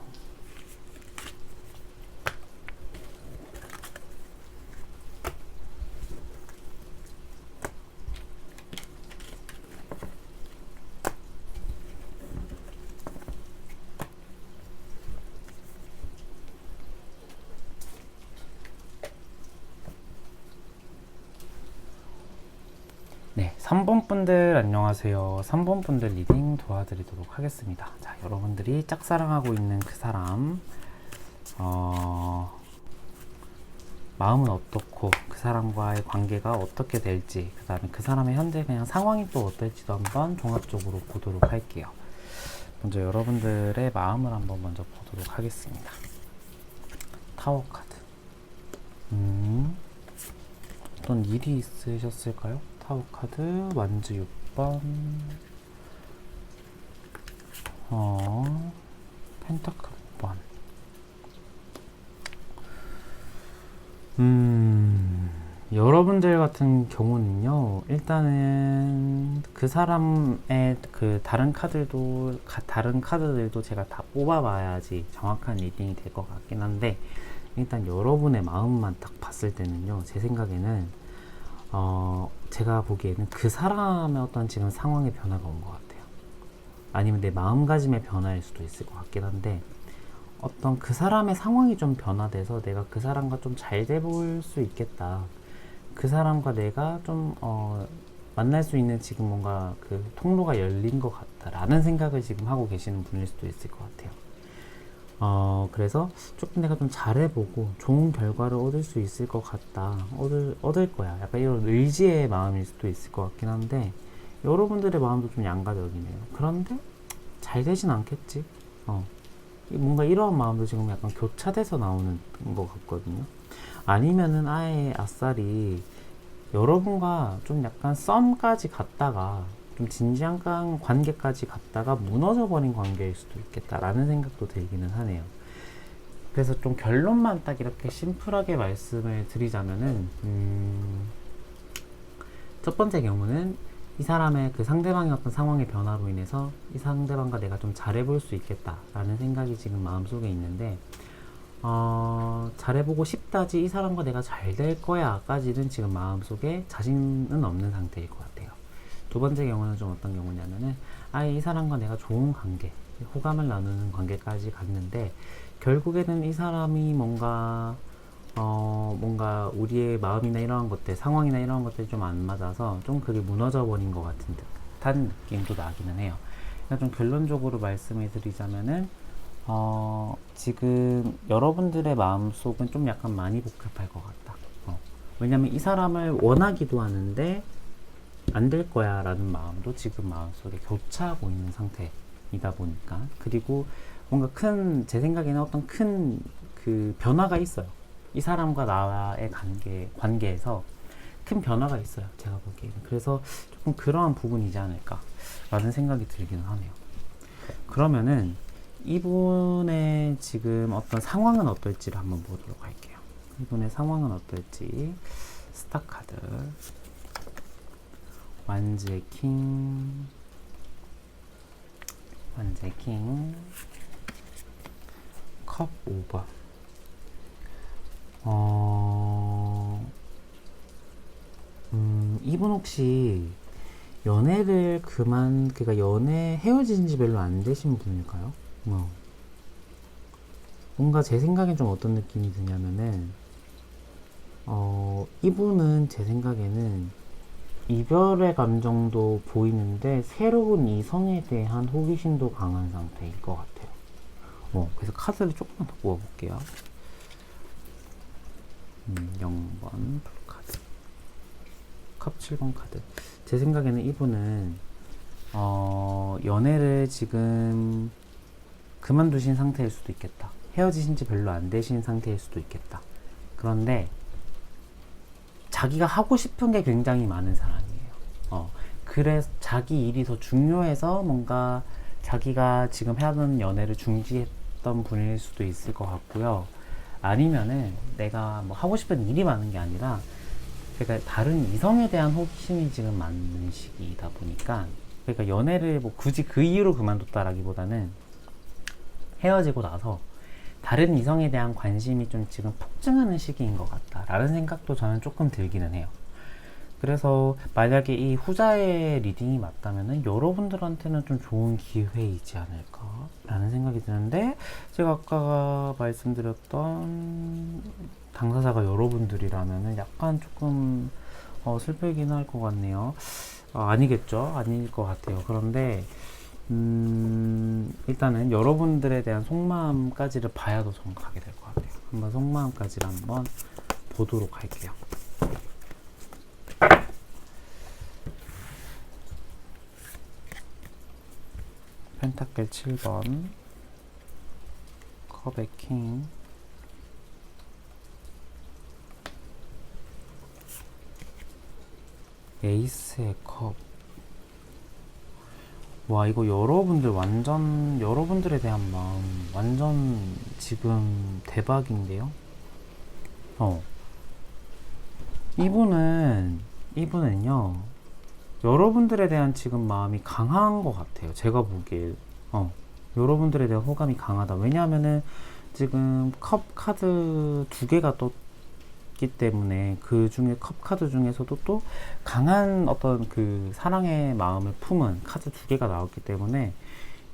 네, 3번 분들 안녕하세요. 3번 분들 리딩 도와드리도록 하겠습니다. 자, 여러분들이 짝사랑하고 있는 그 사람 마음은 어떻고 그 사람과의 관계가 어떻게 될지 그 다음에 그 사람의 현재 그냥 상황이 또 어떨지도 한번 종합적으로 보도록 할게요. 먼저 여러분들의 마음을 한번 먼저 보도록 하겠습니다. 타워 카드 어떤 일이 있으셨을까요? 타워 카드 완즈 6번 펜타클 5번 여러분들 같은 경우는요 일단은 그 사람의 그 다른 카드들도 제가 다 뽑아봐야지 정확한 리딩이 될 것 같긴 한데 일단 여러분의 마음만 딱 봤을 때는요 제 생각에는 제가 보기에는 그 사람의 어떤 지금 상황의 변화가 온 것 같아요. 아니면 내 마음가짐의 변화일 수도 있을 것 같긴 한데 어떤 그 사람의 상황이 좀 변화돼서 내가 그 사람과 좀 잘 돼 볼 수 있겠다. 그 사람과 내가 좀 만날 수 있는 지금 뭔가 그 통로가 열린 것 같다라는 생각을 지금 하고 계시는 분일 수도 있을 것 같아요. 그래서 조금 내가 좀 잘해보고 좋은 결과를 얻을 수 있을 것 같다. 얻을 거야. 약간 이런 의지의 마음일 수도 있을 것 같긴 한데 여러분들의 마음도 좀 양가적이네요. 그런데 잘 되진 않겠지. 뭔가 이러한 마음도 지금 약간 교차돼서 나오는 것 같거든요. 아니면은 아예 아싸리 여러분과 좀 약간 썸까지 갔다가 좀 진지한 관계까지 갔다가 무너져 버린 관계일 수도 있겠다라는 생각도 들기는 하네요. 그래서 좀 결론만 딱 이렇게 심플하게 말씀을 드리자면은 첫 번째 경우는 이 사람의 그 상대방의 어떤 상황의 변화로 인해서 이 상대방과 내가 좀 잘해볼 수 있겠다라는 생각이 지금 마음속에 있는데, 잘해보고 싶다지 이 사람과 내가 잘 될 거야 까지는 지금 마음속에 자신은 없는 상태일 것 같아요. 두 번째 경우는 좀 어떤 경우냐면은 아예 이 사람과 내가 좋은 관계, 호감을 나누는 관계까지 갔는데 결국에는 이 사람이 뭔가 우리의 마음이나 이러한 것들, 상황이나 이러한 것들이 좀 안 맞아서 좀 그게 무너져 버린 것 같은 듯한 느낌도 나기는 해요. 그러니까 좀 결론적으로 말씀을 드리자면은 지금 여러분들의 마음속은 좀 약간 많이 복잡할 것 같다. 왜냐면 이 사람을 원하기도 하는데 안 될 거야 라는 마음도 지금 마음속에 교차하고 있는 상태이다 보니까, 그리고 뭔가 제 생각에는 어떤 큰 그 변화가 있어요. 이 사람과 나의 관계에서 큰 변화가 있어요. 제가 보기에는. 그래서 조금 그러한 부분이지 않을까 라는 생각이 들기는 하네요. 그러면은 이분의 지금 어떤 상황은 어떨지를 한번 보도록 할게요. 이분의 상황은 어떨지. 스타카드, 완즈의 킹, 컵 오버. 이분 혹시 연애를 그러니까 헤어진 지 별로 안 되신 분일까요? 뭔가 제 생각엔 좀 어떤 느낌이 드냐면은, 이분은 제 생각에는 이별의 감정도 보이는데 새로운 이성에 대한 호기심도 강한 상태일 것 같아요. 그래서 카드를 조금만 더 뽑아볼게요. 0번 풀카드, 컵 7번 카드. 제 생각에는 이분은 연애를 지금 그만두신 상태일 수도 있겠다. 헤어지신 지 별로 안 되신 상태일 수도 있겠다. 그런데 자기가 하고 싶은 게 굉장히 많은 사람이에요. 그래서 자기 일이 더 중요해서 뭔가 자기가 지금 하던 연애를 중지했던 분일 수도 있을 것 같고요. 아니면은 내가 뭐 하고 싶은 일이 많은 게 아니라 그러니까 다른 이성에 대한 호기심이 지금 많은 시기이다 보니까, 그러니까 연애를 뭐 굳이 그 이유로 그만뒀다라기보다는 헤어지고 나서 다른 이성에 대한 관심이 좀 지금 폭증하는 시기인 것 같다라는 생각도 저는 조금 들기는 해요. 그래서 만약에 이 후자의 리딩이 맞다면은 여러분들한테는 좀 좋은 기회이지 않을까 라는 생각이 드는데, 제가 아까 말씀드렸던 당사자가 여러분들이라면은 약간 조금 슬프긴 할 것 같네요. 아니겠죠? 아닐 것 같아요. 그런데 일단은 여러분들에 대한 속마음까지를 봐야 더 정확하게 될 것 같아요. 한번 속마음까지를 한번 보도록 할게요. 펜타클 7번, 컵의 킹, 에이스의 컵. 와, 이거 여러분들에 대한 마음 완전 지금 대박인데요? 이분은요, 여러분들에 대한 지금 마음이 강한 것 같아요. 제가 보기에. 여러분들에 대한 호감이 강하다. 왜냐하면은 지금 컵 카드 2개가 떴기 때문에 그 중에 컵 카드 중에서도 또 강한 어떤 그 사랑의 마음을 품은 카드 2개가 나왔기 때문에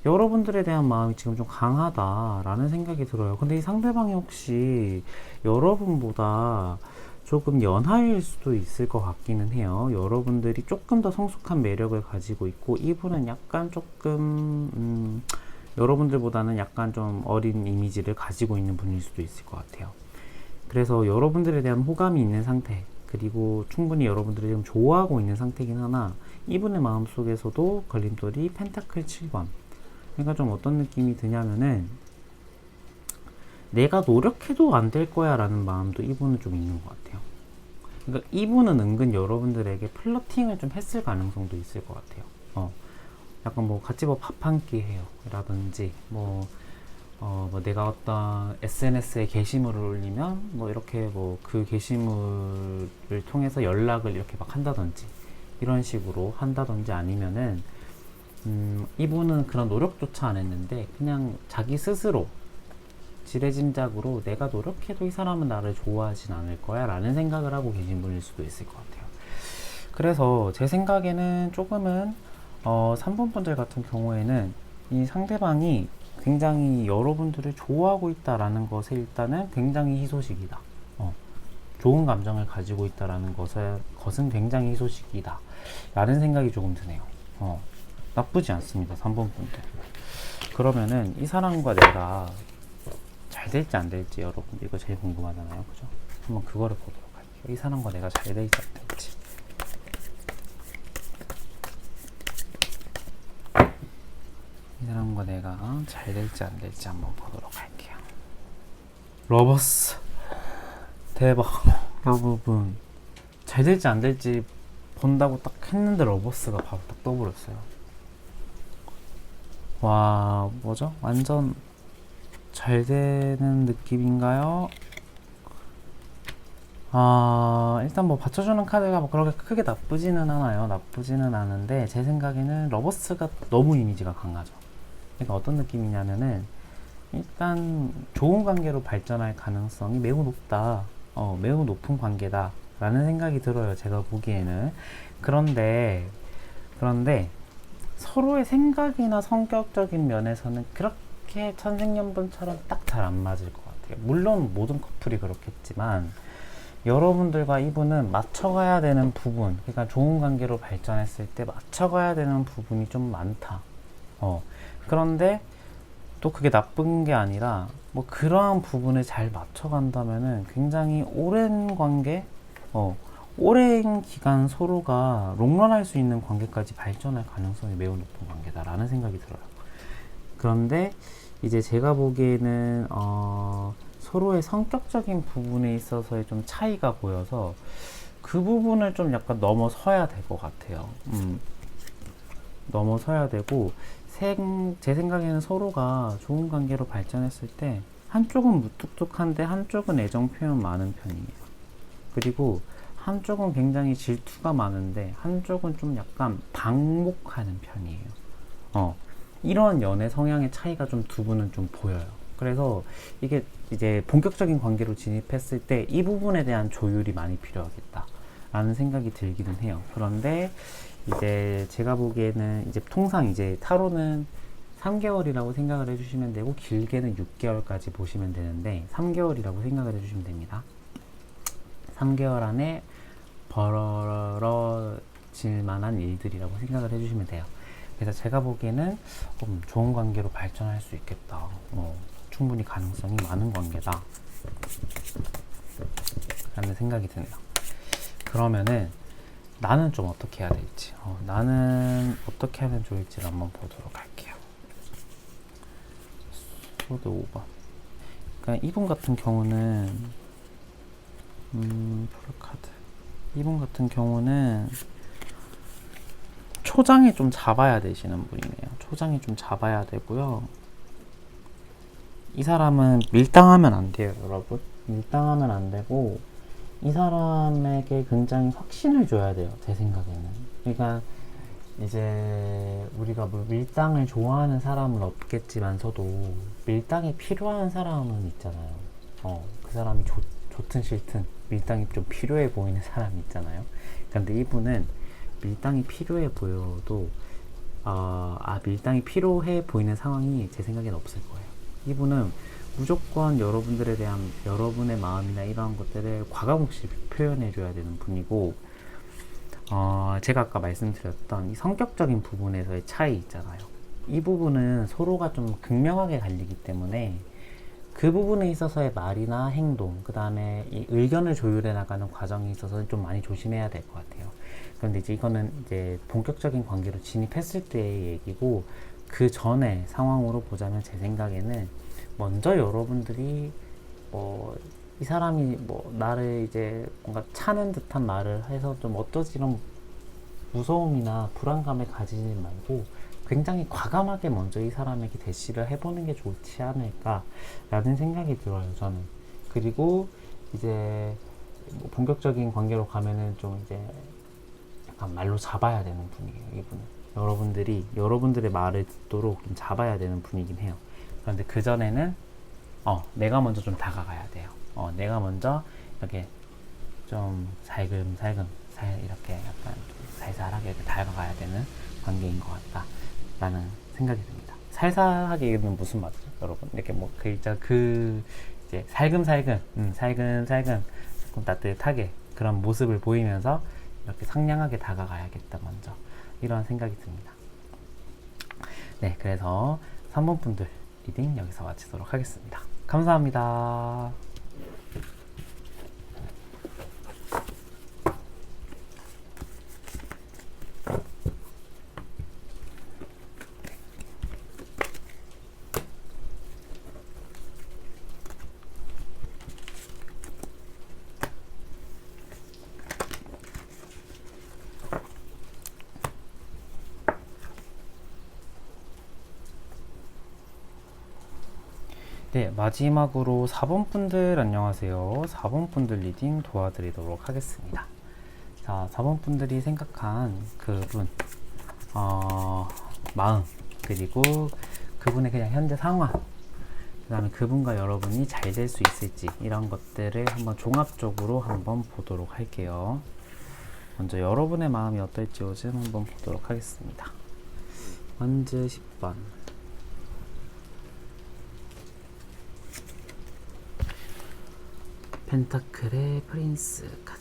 여러분들에 대한 마음이 지금 좀 강하다라는 생각이 들어요. 근데 이 상대방이 혹시 여러분보다 조금 연하일 수도 있을 것 같기는 해요. 여러분들이 조금 더 성숙한 매력을 가지고 있고, 이분은 약간 조금 여러분들보다는 약간 좀 어린 이미지를 가지고 있는 분일 수도 있을 것 같아요. 그래서 여러분들에 대한 호감이 있는 상태, 그리고 충분히 여러분들이 지금 좋아하고 있는 상태긴 하나 이분의 마음속에서도 걸림돌이 펜타클 7번. 그러니까 좀 어떤 느낌이 드냐면은 내가 노력해도 안 될 거야 라는 마음도 이분은 좀 있는 것 같아요. 그러니까 이분은 은근 여러분들에게 플러팅을 좀 했을 가능성도 있을 것 같아요. 약간 뭐 같이 뭐 밥 한 끼 해요 라든지 뭐 내가 어떤 SNS에 게시물을 올리면 뭐 이렇게 뭐 그 게시물을 통해서 연락을 이렇게 막 한다든지 이런 식으로 한다든지 아니면은 이분은 그런 노력조차 안 했는데 그냥 자기 스스로 지레짐작으로 내가 노력해도 이 사람은 나를 좋아하진 않을 거야 라는 생각을 하고 계신 분일 수도 있을 것 같아요. 그래서 제 생각에는 조금은 3번 분들 같은 경우에는 이 상대방이 굉장히 여러분들을 좋아하고 있다라는 것에 일단은 굉장히 희소식이다. 좋은 감정을 가지고 있다라는 것은 굉장히 희소식이다 라는 생각이 조금 드네요. 나쁘지 않습니다. 3번 분들. 그러면은 이 사람과 내가 잘 될지 안 될지 여러분들 이거 제일 궁금하잖아요. 그죠? 한번 그거를 보도록 할게요. 이 사람과 내가 잘 될지 안 될지. 이 사람과 내가 잘 될지 안 될지 한번 보도록 할게요. 러버스. 대박. 여러분 잘 될지 안 될지 본다고 딱 했는데 러버스가 바로 딱 떠버렸어요. 와, 뭐죠? 완전 잘 되는 느낌인가요? 일단 뭐 받쳐주는 카드가 뭐 그렇게 크게 나쁘지는 않아요. 나쁘지는 않은데 제 생각에는 러버스가 너무 이미지가 강하죠. 그러니까 어떤 느낌이냐면은 일단 좋은 관계로 발전할 가능성이 매우 높다. 매우 높은 관계다 라는 생각이 들어요. 제가 보기에는. 그런데 서로의 생각이나 성격적인 면에서는 그렇게 천생연분처럼 딱 잘 안 맞을 것 같아요. 물론 모든 커플이 그렇겠지만 여러분들과 이분은 맞춰가야 되는 부분, 그러니까 좋은 관계로 발전했을 때 맞춰가야 되는 부분이 좀 많다. 그런데 또 그게 나쁜 게 아니라 뭐 그러한 부분을 잘 맞춰간다면은 굉장히 오랜 관계, 오랜 기간 서로가 롱런할 수 있는 관계까지 발전할 가능성이 매우 높은 관계다라는 생각이 들어요. 그런데 이제 제가 보기에는 서로의 성격적인 부분에 있어서의 좀 차이가 보여서 그 부분을 좀 약간 넘어서야 될 것 같아요. 넘어서야 되고 제 생각에는 서로가 좋은 관계로 발전했을 때 한쪽은 무뚝뚝한데 한쪽은 애정 표현 많은 편이에요. 그리고 한쪽은 굉장히 질투가 많은데 한쪽은 좀 약간 방목하는 편이에요. 이런 연애 성향의 차이가 좀 두 분은 좀 보여요. 그래서 이게 이제 본격적인 관계로 진입했을 때 이 부분에 대한 조율이 많이 필요하겠다 라는 생각이 들기는 해요. 그런데 이제 제가 보기에는 이제 통상 이제 타로는 3개월이라고 생각을 해주시면 되고 길게는 6개월까지 보시면 되는데 3개월이라고 생각을 해주시면 됩니다. 3개월 안에 벌어질 만한 일들이라고 생각을 해주시면 돼요. 그래서 제가 보기에는 좋은 관계로 발전할 수 있겠다. 충분히 가능성이 많은 관계다 라는 생각이 드네요. 그러면은 나는 좀 어떻게 해야 될지, 나는 어떻게 하면 좋을지를 한번 보도록 할게요. 소드 5번. 그러니까 이분 같은 경우는 풀카드. 이분 같은 경우는 초장에 좀 잡아야 되시는 분이네요. 초장에 좀 잡아야 되고요. 이 사람은 밀당하면 안 돼요, 여러분. 밀당하면 안 되고 이 사람에게 굉장히 확신을 줘야 돼요, 제 생각에는. 그러니까 이제 우리가 뭐 밀당을 좋아하는 사람은 없겠지만서도 밀당이 필요한 사람은 있잖아요. 그 사람이 좋든 싫든 밀당이 좀 필요해 보이는 사람이 있잖아요. 근데 이분은 밀당이 필요해 보여도 밀당이 필요해 보이는 상황이 제 생각엔 없을 거예요. 이분은 무조건 여러분들에 대한 여러분의 마음이나 이러한 것들을 과감없이 표현해 줘야 되는 분이고, 제가 아까 말씀드렸던 이 성격적인 부분에서의 차이 있잖아요. 이 부분은 서로가 좀 극명하게 갈리기 때문에 그 부분에 있어서의 말이나 행동, 그 다음에 이 의견을 조율해 나가는 과정에 있어서 좀 많이 조심해야 될 것 같아요. 그런데 이제 이거는 이제 본격적인 관계로 진입했을 때의 얘기고, 그 전에 상황으로 보자면 제 생각에는 먼저 여러분들이 이 사람이 나를 이제 뭔가 차는 듯한 말을 해서 좀 어떠지 이런 무서움이나 불안감을 가지지 말고 굉장히 과감하게 먼저 이 사람에게 대시를 해보는 게 좋지 않을까라는 생각이 들어요, 저는. 그리고 이제 본격적인 관계로 가면은 좀 이제 약간 말로 잡아야 되는 분이에요, 이분은. 여러분들의 말을 듣도록 좀 잡아야 되는 분이긴 해요. 그런데 그전에는 내가 먼저 좀 다가가야 돼요. 내가 먼저 이렇게 좀 살금살금 이렇게 약간 좀 살살하게 이렇게 다가가야 되는 관계인 것 같다라는 생각이 듭니다. 살살하게는 무슨 말이죠, 여러분? 이렇게 이제 살금살금, 살금살금 조금 따뜻하게 그런 모습을 보이면서 이렇게 상냥하게 다가가야겠다, 먼저. 이런 생각이 듭니다. 네, 그래서 3번 분들 리딩 여기서 마치도록 하겠습니다. 감사합니다. 네, 마지막으로 4번 분들 안녕하세요. 4번 분들 리딩 도와드리도록 하겠습니다. 자, 4번 분들이 생각한 그분, 마음, 그리고 그분의 그냥 현재 상황, 그 다음에 그분과 여러분이 잘 될 수 있을지, 이런 것들을 한번 종합적으로 한번 보도록 할게요. 먼저 여러분의 마음이 어떨지 요즘 한번 보도록 하겠습니다. 원즈 10번. 펜타클의 프린스 카드.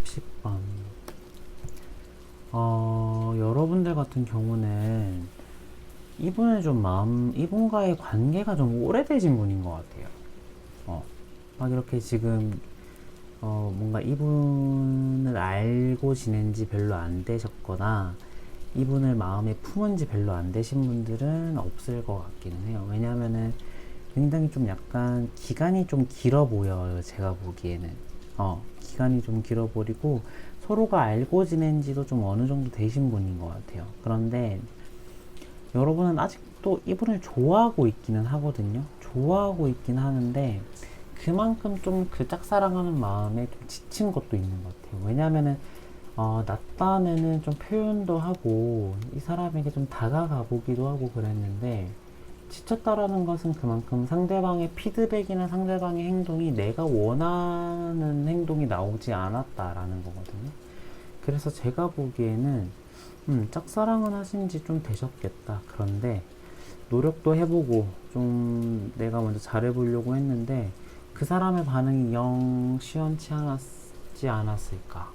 10번. 여러분들 같은 경우는 이분과의 관계가 좀 오래되신 분인 것 같아요. 막 이렇게 지금, 뭔가 이분을 알고 지낸 지 별로 안 되셨거나, 이분을 마음에 품은 지 별로 안 되신 분들은 없을 것 같기는 해요. 왜냐면은 굉장히 좀 약간 기간이 좀 길어 보여요, 제가 보기에는. 기간이 좀 길어 보이고 서로가 알고 지낸 지도 좀 어느 정도 되신 분인 것 같아요. 그런데 여러분은 아직도 이분을 좋아하고 있기는 하거든요. 좋아하고 있긴 하는데 그만큼 좀 그 짝사랑하는 마음에 좀 지친 것도 있는 것 같아요. 왜냐면은 낮밤에는 좀 표현도 하고 이 사람에게 좀 다가가 보기도 하고 그랬는데, 지쳤다라는 것은 그만큼 상대방의 피드백이나 상대방의 행동이 내가 원하는 행동이 나오지 않았다라는 거거든요. 그래서 제가 보기에는 짝사랑은 하신 지 좀 되셨겠다. 그런데 노력도 해보고 좀 내가 먼저 잘해보려고 했는데 그 사람의 반응이 영 시원치 않았지 않았을까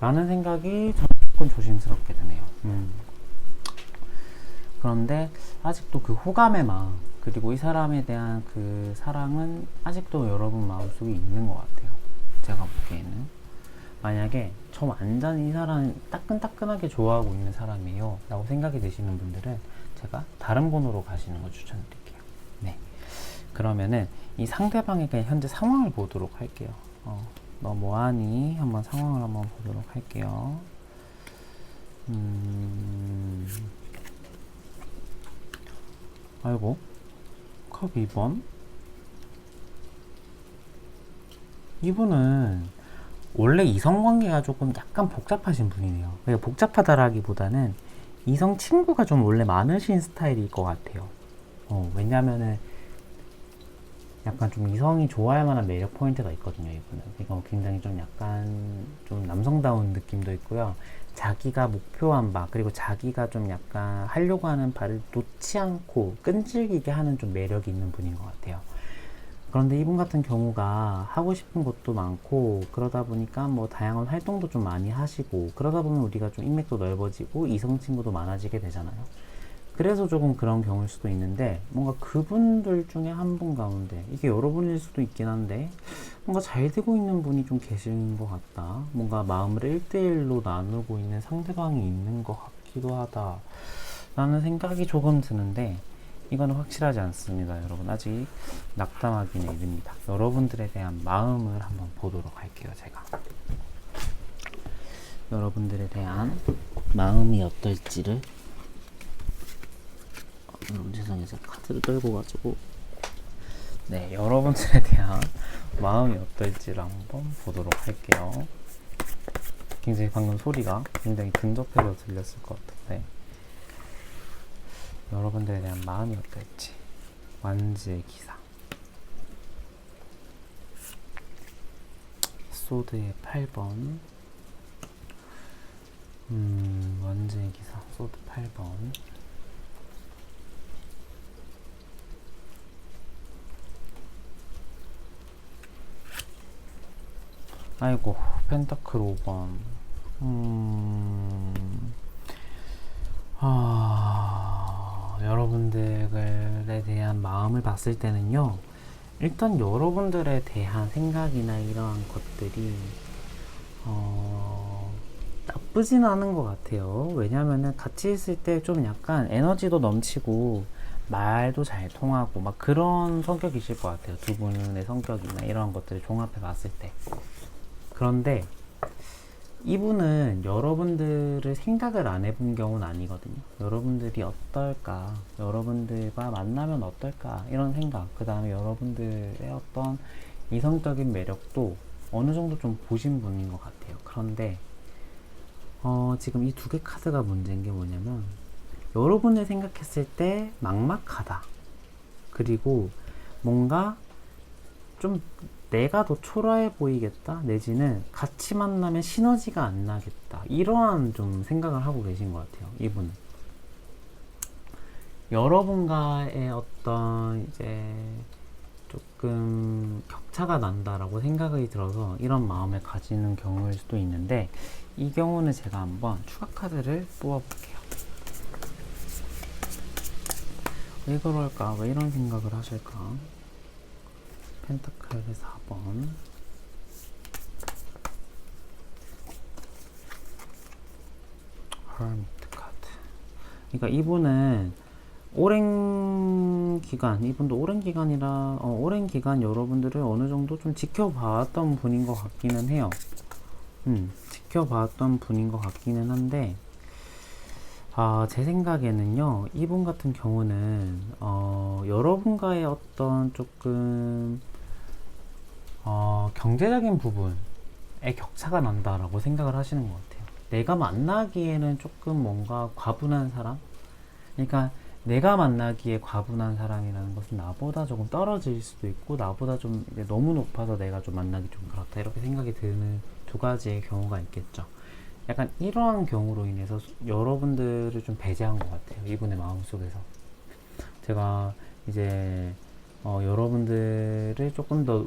라는 생각이 저는 조금 조심스럽게 드네요. 그런데 아직도 그 호감의 마음, 그리고 이 사람에 대한 그 사랑은 아직도 여러분 마음속에 있는 것 같아요, 제가 보기에는. 만약에 저 완전히 이 사람 따끈따끈하게 좋아하고 있는 사람이에요 라고 생각이 드시는 분들은 제가 다른 번호로 가시는 거 추천드릴게요. 네, 그러면은 이 상대방의 그냥 현재 상황을 보도록 할게요. 너 뭐하니? 한번 상황을 한번 보도록 할게요. 아이고, 컵 2번. 이분은 원래 이성관계가 조금 약간 복잡하신 분이네요. 그러니까 복잡하다라기보다는 이성 친구가 좀 원래 많으신 스타일일 것 같아요. 왜냐면은 약간 좀 이성이 좋아할 만한 매력 포인트가 있거든요, 이분은. 이거 굉장히 좀 약간 좀 남성다운 느낌도 있고요. 자기가 목표한 바, 그리고 자기가 좀 약간 하려고 하는 바를 놓지 않고 끈질기게 하는 좀 매력이 있는 분인 것 같아요. 그런데 이분 같은 경우가 하고 싶은 것도 많고 그러다 보니까 뭐 다양한 활동도 좀 많이 하시고 그러다 보면 우리가 좀 인맥도 넓어지고 이성 친구도 많아지게 되잖아요. 그래서 조금 그런 경우일 수도 있는데 뭔가 그분들 중에 한 분 가운데 이게 여러분일 수도 있긴 한데 뭔가 잘 되고 있는 분이 좀 계신 것 같다. 뭔가 마음을 1대1로 나누고 있는 상대방이 있는 것 같기도 하다 라는 생각이 조금 드는데 이거는 확실하지 않습니다. 여러분 아직 낙담하기는 이릅니다. 여러분들에 대한 마음을 한번 보도록 할게요. 제가 여러분들에 대한 마음이 어떨지를 여러분 죄송해요. 제가 카드를 떨고 가지고 네 여러분들에 대한 마음이 어떨지를 한번 보도록 할게요. 굉장히 방금 소리가 굉장히 근접해서 들렸을 것 같은데 여러분들에 대한 마음이 어떨지. 완지의 기사, 소드의 8번, 완지의 기사, 소드 8번, 아이고 펜타클 5번. 여러분들에 대한 마음을 봤을 때는요, 일단 여러분들에 대한 생각이나 이러한 것들이 나쁘진 않은 것 같아요. 왜냐면은 같이 있을 때 좀 약간 에너지도 넘치고 말도 잘 통하고 막 그런 성격이실 것 같아요. 두 분의 성격이나 이런 것들을 종합해 봤을 때. 그런데 이분은 여러분들을 생각을 안 해본 경우는 아니거든요. 여러분들이 어떨까, 여러분들과 만나면 어떨까 이런 생각, 그 다음에 여러분들의 어떤 이성적인 매력도 어느 정도 좀 보신 분인 것 같아요. 그런데 지금 이 두 개 카드가 문제인 게 뭐냐면 여러분을 생각했을 때 막막하다, 그리고 뭔가 좀 내가 더 초라해 보이겠다, 내지는 같이 만나면 시너지가 안 나겠다, 이러한 좀 생각을 하고 계신 것 같아요. 이분은 여러분과의 어떤 이제 조금 격차가 난다라고 생각이 들어서 이런 마음을 가지는 경우일 수도 있는데, 이 경우는 제가 한번 추가 카드를 뽑아볼게요. 왜 그럴까? 왜 이런 생각을 하실까? 펜타클의 4번, 허미트 카드. 그러니까 이분은 오랜 기간, 이분도 오랜 기간이라 오랜 기간 여러분들을 어느 정도 좀 지켜봤던 분인 것 같기는 해요. 지켜봤던 분인 것 같기는 한데, 제 생각에는요, 이분 같은 경우는 여러분과의 어떤 조금 경제적인 부분에 격차가 난다라고 생각을 하시는 것 같아요. 내가 만나기에는 조금 뭔가 과분한 사람? 그러니까 내가 만나기에 과분한 사람이라는 것은 나보다 조금 떨어질 수도 있고, 나보다 좀 이제 너무 높아서 내가 좀 만나기 좀 그렇다, 이렇게 생각이 드는 두 가지의 경우가 있겠죠. 약간 이러한 경우로 인해서 여러분들을 좀 배제한 것 같아요. 이분의 마음속에서. 제가 이제 여러분들을 조금 더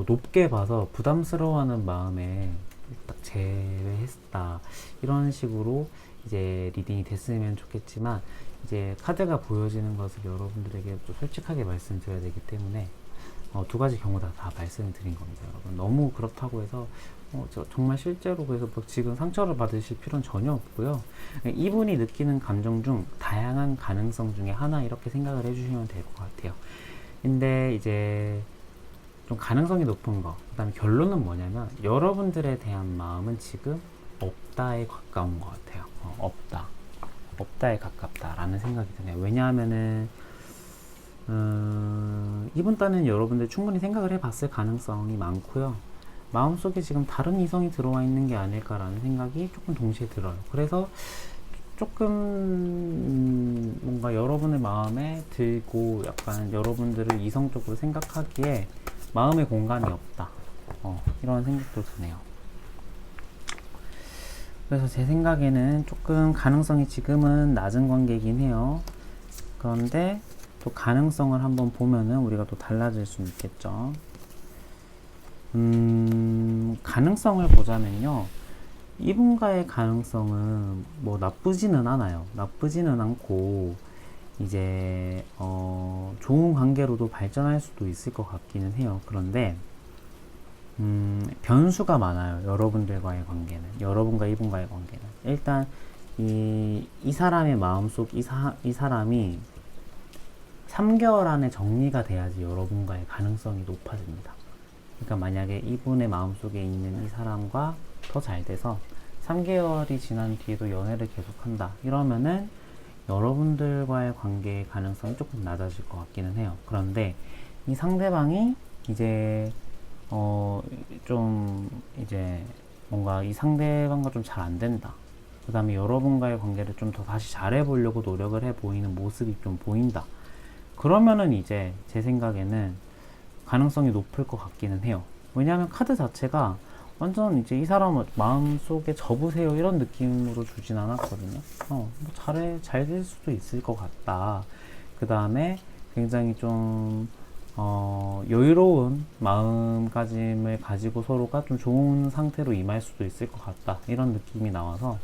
높게 봐서 부담스러워하는 마음에 딱 제외했다, 이런 식으로 이제 리딩이 됐으면 좋겠지만, 이제 카드가 보여지는 것을 여러분들에게 좀 솔직하게 말씀드려야 되기 때문에 두 가지 경우 다 말씀을 드린 겁니다. 여러분 너무 그렇다고 해서 정말 실제로 그래서 뭐 지금 상처를 받으실 필요는 전혀 없고요. 이분이 느끼는 감정 중 다양한 가능성 중에 하나, 이렇게 생각을 해주시면 될 것 같아요. 근데 이제 좀 가능성이 높은 거, 그 다음에 결론은 뭐냐면 여러분들에 대한 마음은 지금 없다에 가까운 것 같아요. 없다에 가깝다라는 생각이 드네요. 왜냐하면은 이분 딴은 여러분들 충분히 생각을 해봤을 가능성이 많고요. 마음속에 지금 다른 이성이 들어와 있는 게 아닐까라는 생각이 조금 동시에 들어요. 그래서 조금 뭔가 여러분의 마음에 들고 약간 여러분들을 이성적으로 생각하기에 마음의 공간이 없다, 이런 생각도 드네요. 그래서 제 생각에는 조금 가능성이 지금은 낮은 관계이긴 해요. 그런데 또 가능성을 한번 보면은 우리가 또 달라질 수 있겠죠. 가능성을 보자면요. 이분과의 가능성은 뭐 나쁘지는 않아요. 나쁘지는 않고 이제 좋은 관계로도 발전할 수도 있을 것 같기는 해요. 그런데 변수가 많아요. 여러분들과의 관계는, 여러분과 이분과의 관계는 일단 이 사람의 마음속 이 사람이 3개월 안에 정리가 돼야지 여러분과의 가능성이 높아집니다. 그러니까 만약에 이분의 마음속에 있는 이 사람과 더 잘 돼서 3개월이 지난 뒤에도 연애를 계속한다 이러면은 여러분들과의 관계의 가능성이 조금 낮아질 것 같기는 해요. 그런데 이 상대방이 이제 좀 이제 뭔가 이 상대방과 좀 잘 안 된다, 그 다음에 여러분과의 관계를 좀 더 다시 잘해보려고 노력을 해 보이는 모습이 좀 보인다, 그러면은 이제 제 생각에는 가능성이 높을 것 같기는 해요. 왜냐하면 카드 자체가 완전 이제 이 사람 마음속에 접으세요 이런 느낌으로 주진 않았거든요. 뭐 잘 될 수도 있을 것 같다. 그 다음에 굉장히 좀 여유로운 마음가짐을 가지고 서로가 좀 좋은 상태로 임할 수도 있을 것 같다, 이런 느낌이 나와서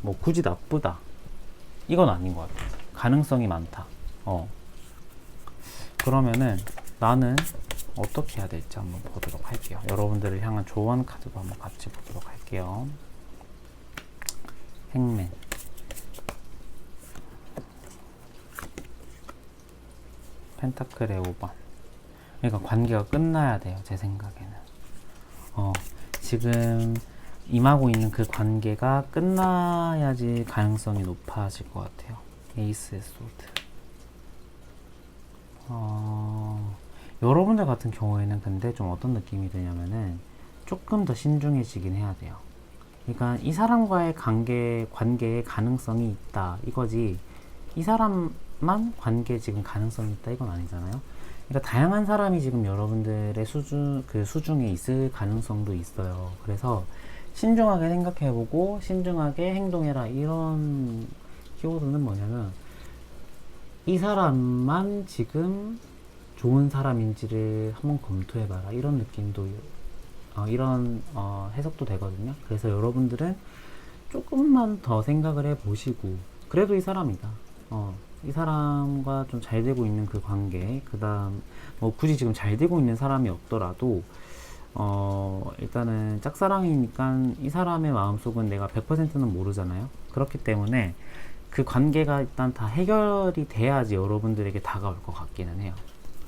뭐 굳이 나쁘다 이건 아닌 것 같아요. 가능성이 많다. 그러면은 나는 어떻게 해야 될지 한번 보도록 할게요. 여러분들을 향한 조언 카드도 한번 같이 보도록 할게요. 행맨, 펜타클의 5번. 그러니까 관계가 끝나야 돼요, 제 생각에는. 지금 임하고 있는 그 관계가 끝나야지 가능성이 높아질 것 같아요. 에이스의 소드. 여러분들 같은 경우에는 근데 좀 어떤 느낌이 드냐면은 조금 더 신중해지긴 해야 돼요. 그러니까 이 사람과의 관계에 가능성이 있다 이거지, 이 사람만 관계에 지금 가능성이 있다 이건 아니잖아요. 그러니까 다양한 사람이 지금 여러분들의 수중에 있을 가능성도 있어요. 그래서 신중하게 생각해보고 신중하게 행동해라, 이런 키워드는 뭐냐면 이 사람만 지금 좋은 사람인지를 한번 검토해봐라, 이런 느낌도 이런 해석도 되거든요. 그래서 여러분들은 조금만 더 생각을 해보시고, 그래도 이 사람이다, 이 사람과 좀 잘 되고 있는 그 관계, 그 다음 뭐 굳이 지금 잘 되고 있는 사람이 없더라도 일단은 짝사랑이니까 이 사람의 마음속은 내가 100%는 모르잖아요. 그렇기 때문에 그 관계가 일단 다 해결이 돼야지 여러분들에게 다가올 것 같기는 해요.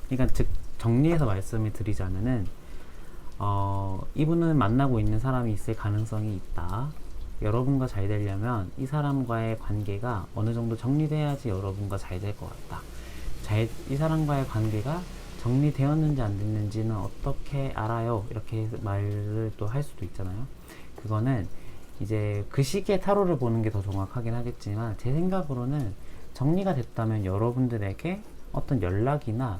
그러니까 즉 정리해서 말씀을 드리자면은 이분은 만나고 있는 사람이 있을 가능성이 있다. 여러분과 잘 되려면 이 사람과의 관계가 어느 정도 정리돼야지 여러분과 잘 될 것 같다. 이 사람과의 관계가 정리되었는지 안 됐는지는 어떻게 알아요? 이렇게 말을 또 할 수도 있잖아요. 그거는 이제 그 시기에 타로를 보는 게 더 정확하긴 하겠지만, 제 생각으로는 정리가 됐다면 여러분들에게 어떤 연락이나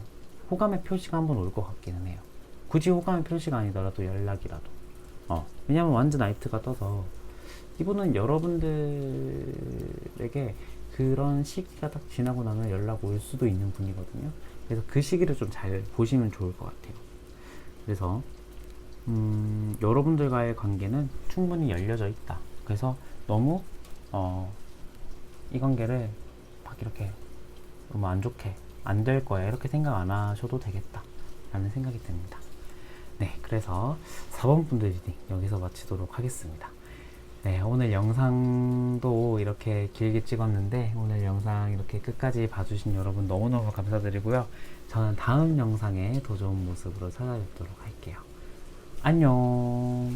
호감의 표시가 한번 올 것 같기는 해요. 굳이 호감의 표시가 아니더라도 연락이라도. 왜냐면 완전 나이트가 떠서 이분은 여러분들에게 그런 시기가 딱 지나고 나면 연락 올 수도 있는 분이거든요. 그래서 그 시기를 좀 잘 보시면 좋을 것 같아요. 그래서 여러분들과의 관계는 충분히 열려져 있다. 그래서 너무 이 관계를 막 이렇게 너무 안 좋게 안 될 거야 이렇게 생각 안 하셔도 되겠다 라는 생각이 듭니다. 네, 그래서 4번 분들 리딩 여기서 마치도록 하겠습니다. 네, 오늘 영상도 이렇게 길게 찍었는데 오늘 영상 이렇게 끝까지 봐주신 여러분 너무너무 감사드리고요. 저는 다음 영상에 더 좋은 모습으로 찾아뵙도록 할게요. 안녕.